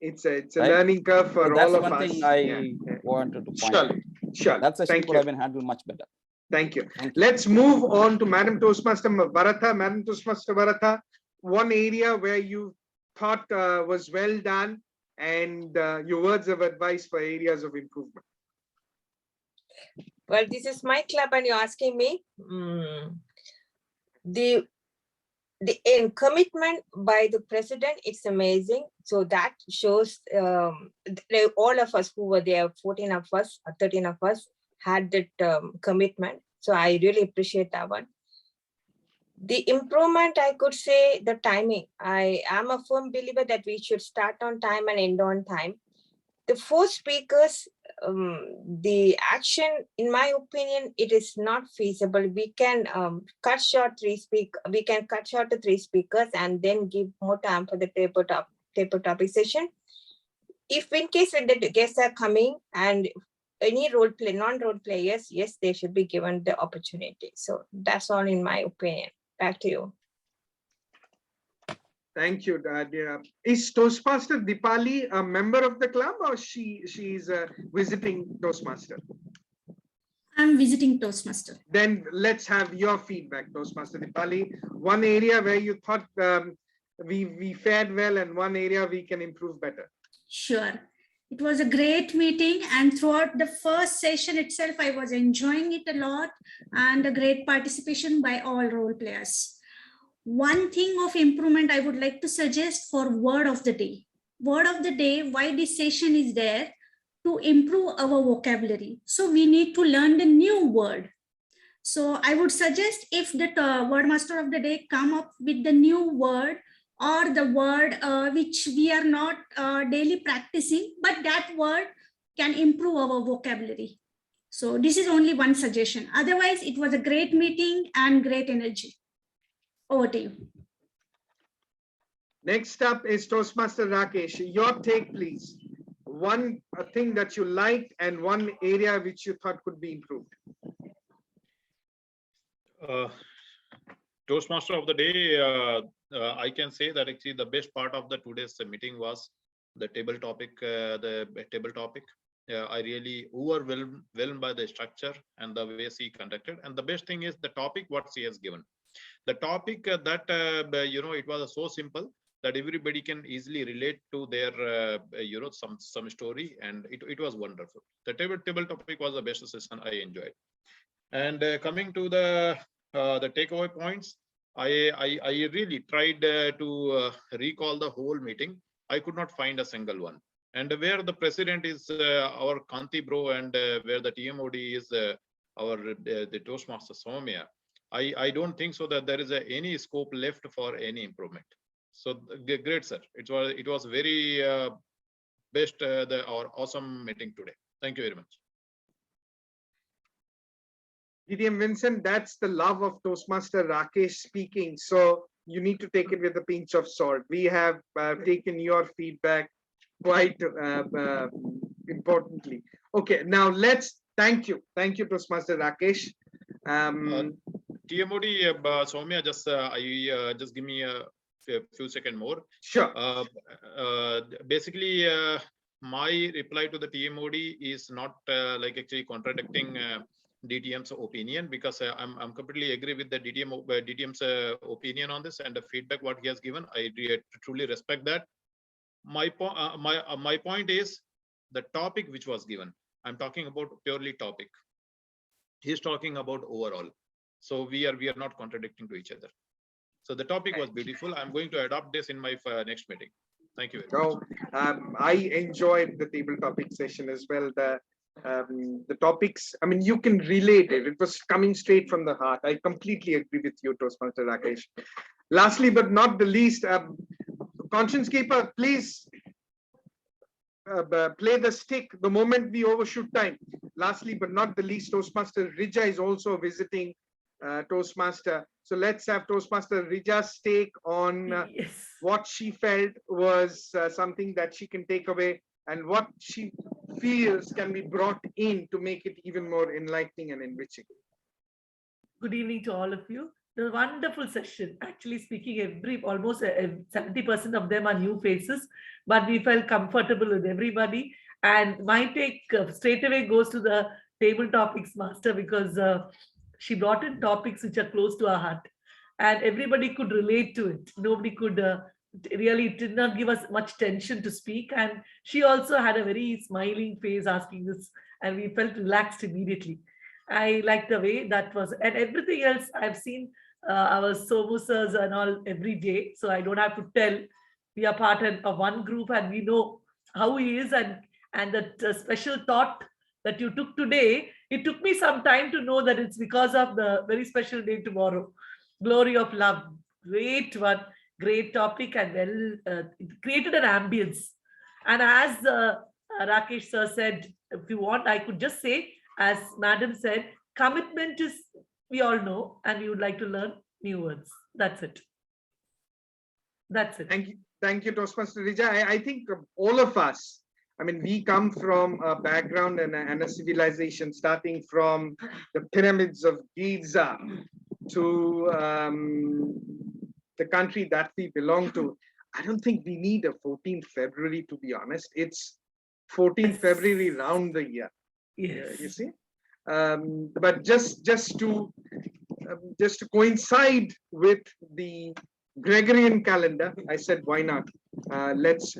It's a learning curve for all of us. That's one thing I wanted to point out. Sure. That session could have been handled much better. Thank you. Let's move on to Madam Toastmaster Bharata. Madam Toastmaster Bharata, one area where you thought was well done, and your words of advice for areas of improvement. Well, this is my club and you're asking me. The commitment by the president, it's amazing. So that shows all of us who were there, 14 of us, 13 of us, had that commitment. So I really appreciate that one. The improvement, I could say the timing. I am a firm believer that we should start on time and end on time. The 4 speakers, the action, in my opinion, it is not feasible. We can cut short the 3 speakers and then give more time for the table topic session. If in case when the guests are coming and any non-role players, yes, they should be given the opportunity. So that's all in my opinion. Back to you. Thank you, dear. Is Toastmaster Dipali a member of the club, or she's a visiting Toastmaster? I'm visiting Toastmaster. Then let's have your feedback, Toastmaster Dipali. One area where you thought we fared well, and one area we can improve better. Sure. It was a great meeting, and throughout the first session itself, I was enjoying it a lot, and a great participation by all role players. One thing of improvement I would like to suggest for word of the day. Word of the day, why this session is there? To improve our vocabulary. So we need to learn the new word. So I would suggest if the word master of the day come up with the new word, or the word which we are not daily practicing, but that word can improve our vocabulary. So this is only one suggestion. Otherwise, it was a great meeting and great energy. Over to you. Next up is Toastmaster Rakesh. Your take, please. One thing that you liked and one area which you thought could be improved. Toastmaster of the day, I can say that actually the best part of the today's meeting was the table topic. I really overwhelmed by the structure and the way she conducted. And the best thing is the topic what she has given. The topic that it was so simple that everybody can easily relate to their some story, and it was wonderful. The table topic was the best session I enjoyed. And coming to the takeaway points, I really tried to recall the whole meeting. I could not find a single one. And where the president is our Kanti bro, and where the TMOD is the Toastmaster Soumya, I don't think so that there is any scope left for any improvement. So great, sir. It was very best our awesome meeting today. Thank you very much. DTM Vincent, that's the love of Toastmaster Rakesh speaking. So you need to take it with a pinch of salt. We have taken your feedback quite importantly. Okay, now thank you, Toastmaster Rakesh. TMOD Soumya, just give me a few seconds more. Sure. Basically, my reply to the TMOD is not actually contradicting DTM's opinion, because I'm completely agree with the DTM's opinion on this, and the feedback what he has given. I truly respect that. My point is the topic which was given. I'm talking about purely topic. He's talking about overall. So we are not contradicting to each other. So the topic was beautiful. I'm going to adopt this in my next meeting. Thank you very much. I enjoyed the table topic session as well. The topics, I mean, you can relate it. It was coming straight from the heart. I completely agree with you, Toastmaster Rakesh. Lastly, but not the least, Conscience Keeper, please play the stick the moment we overshoot time. Lastly, but not the least, Toastmaster Rija is also visiting Toastmaster. So let's have Toastmaster Rija's take on what she felt was something that she can take away, and what she feels can be brought in to make it even more enlightening and enriching. Good evening to all of you. The wonderful session. Actually speaking, almost 70% of them are new faces, but we felt comfortable with everybody. And my take straight away goes to the table topics master, because she brought in topics which are close to our heart, and everybody could relate to it. Nobody could really, did not give us much tension to speak. And she also had a very smiling face asking this, and we felt relaxed immediately. I like the way that was, and everything else I've seen our Somusas and all every day, so I don't have to tell. We are part of one group, and we know how he is, and that special thought that you took today, it took me some time to know that it's because of the very special day tomorrow. Glory of love, great one, great topic, and well, it created an ambience. And as Rakesh sir said, if you want, I could just say, as Madam said, commitment is, we all know, and we would like to learn new words. That's it. That's it. Thank you, Toastmaster Rija. I think all of us, I mean, we come from a background and a civilization, starting from the pyramids of Giza to the country that we belong to. I don't think we need a 14th February, to be honest. It's 14th February round the year. Yes. You see? But just to coincide with the Gregorian calendar, I said, why not? Let's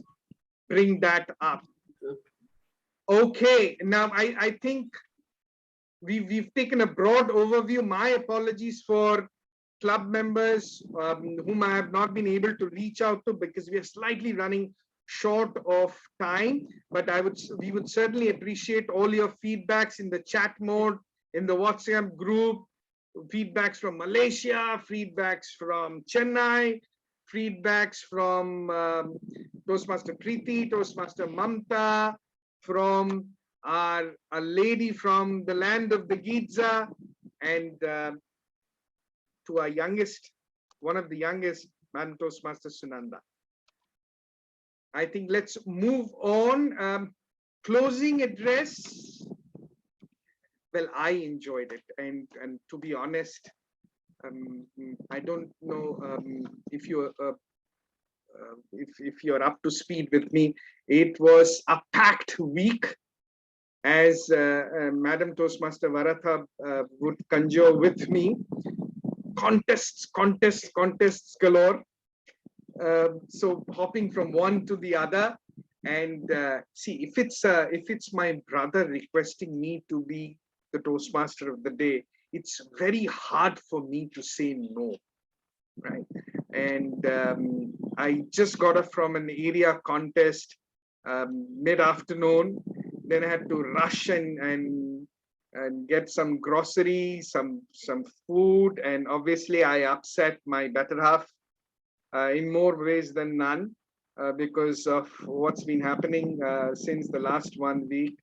bring that up. Okay, now I think we've taken a broad overview. My apologies for club members whom I have not been able to reach out to, because we are slightly running short of time, but we would certainly appreciate all your feedbacks in the chat mode, in the WhatsApp group, feedbacks from Malaysia, feedbacks from Chennai, feedbacks from Toastmaster Preeti, Toastmaster Mamta, from a lady from the land of the Giza, and to our youngest, one of the youngest, Madam Toastmaster Sunanda. I think let's move on. Closing address. Well, I enjoyed it, and to be honest, I don't know if you're up to speed with me. It was a packed week, as Madam Toastmaster Varatha would conjure with me. contests galore. So hopping from one to the other, and see, if it's my brother requesting me to be the Toastmaster of the day, it's very hard for me to say no, right? And I just got up from an area contest mid-afternoon. Then I had to rush and get some groceries, some food, and obviously I upset my better half in more ways than none because of what's been happening since the last 1 week.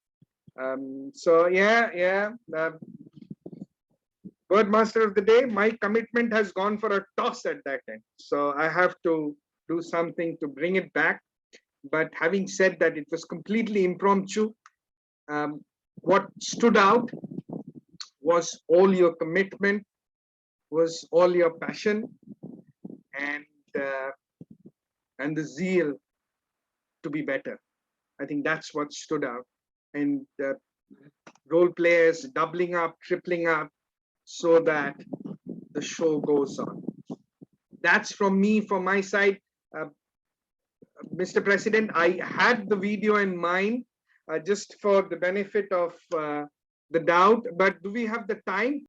So yeah. Birdmaster of the day, my commitment has gone for a toss at that end. So I have to do something to bring it back. But having said that, it was completely impromptu. What stood out was all your commitment, was all your passion, and the zeal to be better. I think that's what stood out. And role players doubling up, tripling up, so that the show goes on. That's from me, from my side. Mr. President, I had the video in mind just for the benefit of the doubt, but do we have the time?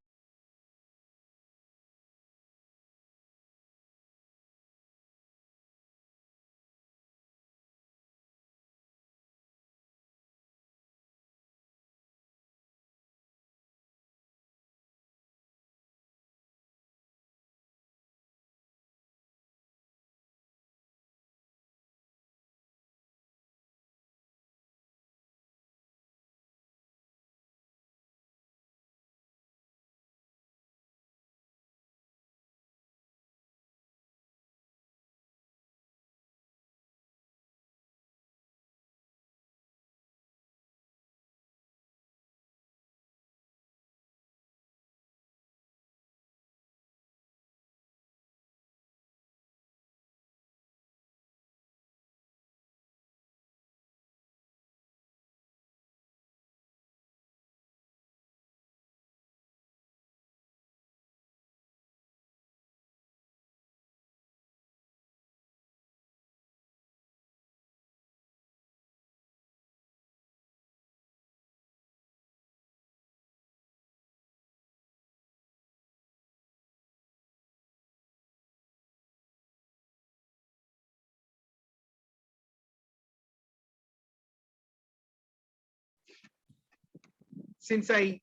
Since I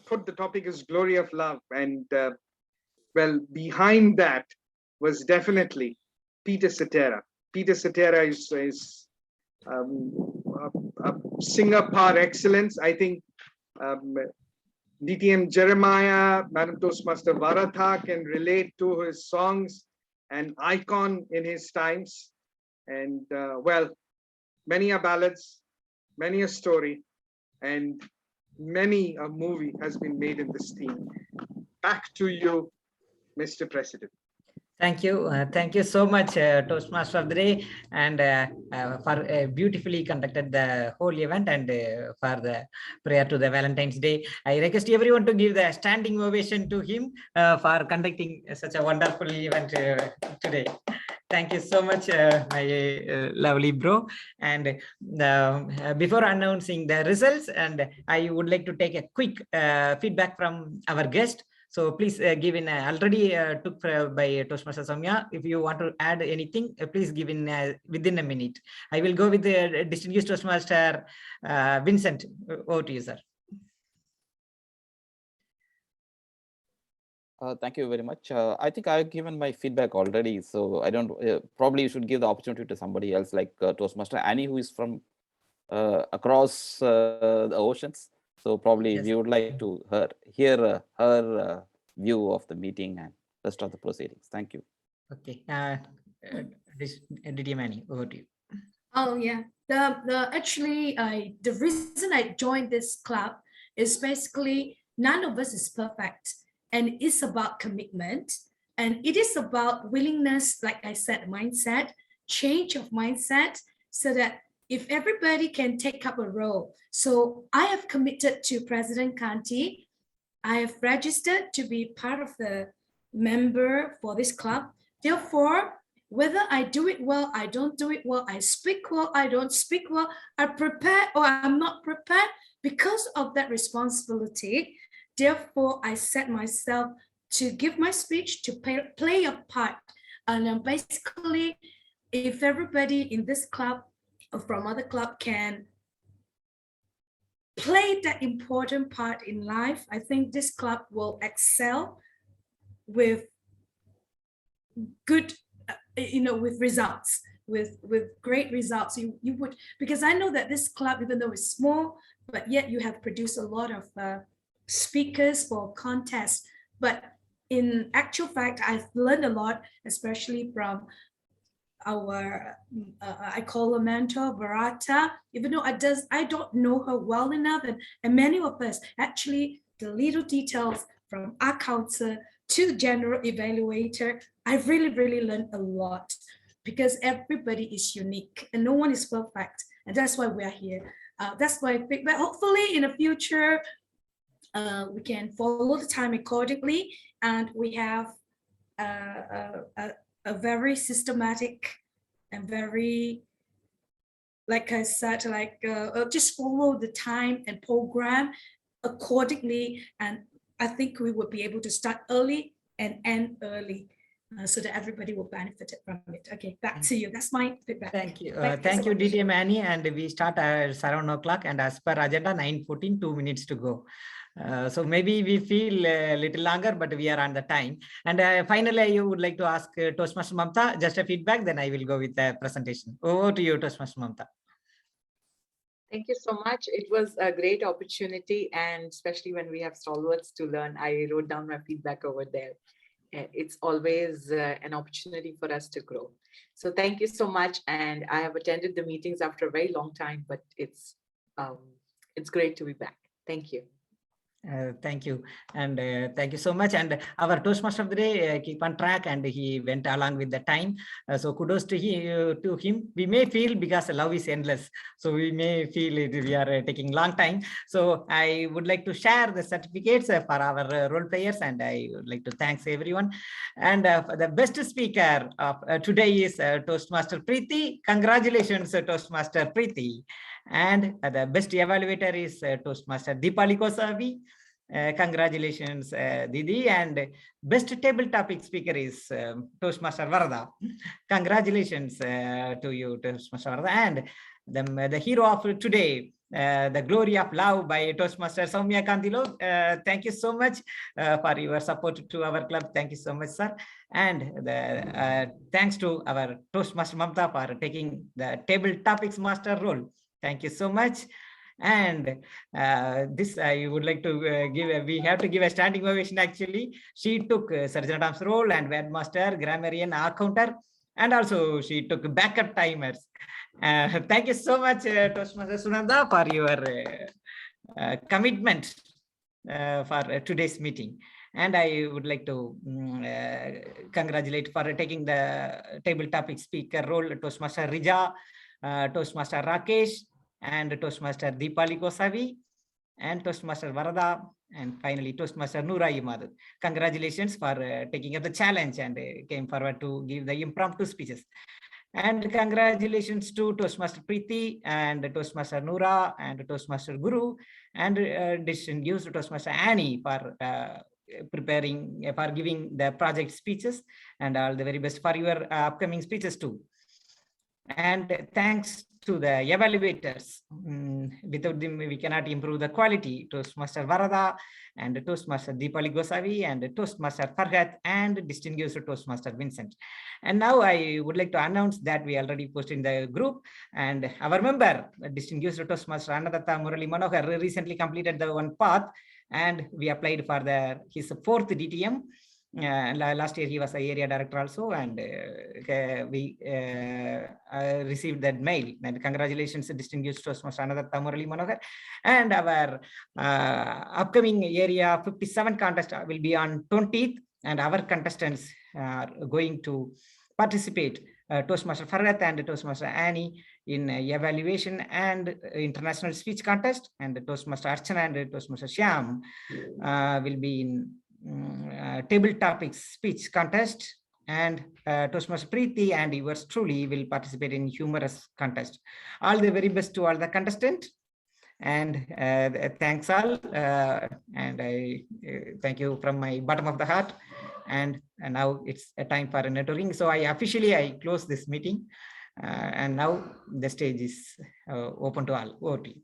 put the topic as glory of love, and well, behind that was definitely Peter Cetera. Peter Cetera is a singer par excellence. I think DTM Jeremiah, Madam Toastmaster Varatha can relate to his songs, an icon in his times. And well, many a ballads, many a story, and many a movie has been made in this theme. Back to you, Mr. President. Thank you so much, Toastmaster of the Day, and for beautifully conducted the whole event, and for the prayer to the Valentine's Day. I request everyone to give the standing ovation to him for conducting such a wonderful event today. Thank you so much, my lovely bro. And before announcing the results, and I would like to take a quick feedback from our guest. So please give in, already took by Toastmaster Soumya. If you want to add anything, please give in within a minute. I will go with the distinguished Toastmaster Vincent. Over to you, sir. Thank you very much. I think I've given my feedback already, so I don't, probably you should give the opportunity to somebody else like Toastmaster Annie, who is from across the oceans. So probably we would like to hear her view of the meeting and rest of the proceedings. Thank you. Okay. DTM Annie, over to you. Oh yeah. Actually, the reason I joined this club is basically none of us is perfect, and it's about commitment, and it is about willingness, like I said, mindset, change of mindset, so that if everybody can take up a role. So I have committed to President Kanti I have registered to be part of the member for this club. Therefore, whether I do it well, I don't do it well, I speak well, I don't speak well, I prepare or I'm not prepared, because of that responsibility, therefore, I set myself to give my speech, to play a part. And basically, if everybody in this club or from other club can play that important part in life, I think this club will excel with good, with results, with great results. You would, because I know that this club, even though it's small, but yet you have produced a lot of speakers for contests. But in actual fact, I've learned a lot, especially from our, I call her mentor, Barata, even though I don't know her well enough, and many of us, actually, the little details from our counselor to general evaluator, I've really learned a lot, because everybody is unique and no one is perfect. And that's why we're here. That's why I think that hopefully in the future, we can follow the time accordingly, and we have a very systematic and very, like I said, like just follow the time and program accordingly. And I think we would be able to start early and end early, so that everybody will benefit from it. Okay, back to you. That's my feedback. Thank you. Thank you, DTM Annie. And we start at 7 o'clock, and as per agenda, 9:14, 2 minutes to go. So maybe we feel a little longer, but we are on the time. And finally, I would like to ask Toastmaster Mamta just a feedback, then I will go with the presentation. Over to you, Toastmaster Mamta. Thank you so much. It was a great opportunity, and especially when we have stalwarts to learn, I wrote down my feedback over there. It's always an opportunity for us to grow. So thank you so much. And I have attended the meetings after a very long time, but it's great to be back. Thank you. Thank you, and thank you so much. And our Toastmaster of the day keep on track, and he went along with the time. So kudos to him. We may feel, because love is endless, so we may feel we are taking long time. So I would like to share the certificates for our role players, and I would like to thank everyone. And the best speaker of today is Toastmaster Preeti. Congratulations, Toastmaster Preeti. And the best evaluator is Toastmaster Deepali Kosavi. Congratulations, Didi. And best table topic speaker is Toastmaster Varada. Congratulations to you, Toastmaster Varada. And the hero of today, the glory of love by Toastmaster Soumya Kandilo. Thank you so much for your support to our club. Thank you so much, sir. And thanks to our Toastmaster Mamta for taking the table topics master role. Thank you so much. And this I would like to we have to give a standing ovation actually. She took Surgeon Adams role and Webmaster, Grammarian, Accounter, and also she took backup timers. Thank you so much, Toastmaster Sunanda, for your commitment for today's meeting. And I would like to congratulate for taking the table topic speaker role, Toastmaster Rija, Toastmaster Rakesh, and Toastmaster Deepali Kosavi, and Toastmaster Varada, and finally Toastmaster Noora Imad. Congratulations for taking up the challenge and came forward to give the impromptu speeches. And congratulations to Toastmaster Preeti and Toastmaster Noora and Toastmaster Guru, and distinguished Toastmaster Annie for preparing, for giving the project speeches, and all the very best for your upcoming speeches too. And thanks to the evaluators. Without them, we cannot improve the quality. Toastmaster Varada and Toastmaster Deepali Gosavi and Toastmaster Farhat and distinguished Toastmaster Vincent. And now I would like to announce that we already posted in the group, and our member, distinguished Toastmaster Annadatta Murali Manohar, recently completed the one path, and we applied for his 4th DTM. Last year he was an area director also, and we received that mail. And congratulations, distinguished Toastmaster Annadatta Murali Manohar. And our upcoming area 57 contest will be on 20th, and our contestants are going to participate Toastmaster Farhat and Toastmaster Annie in evaluation and international speech contest, and Toastmaster Archana and Toastmaster Shyam will be in table topics speech contest, and Toastmaster Preeti and yours truly will participate in humorous contest. All the very best to all the contestants, and thanks all, and I thank you from my bottom of the heart. And now it's a time for networking, so I close this meeting, and now the stage is open to all. Over to you.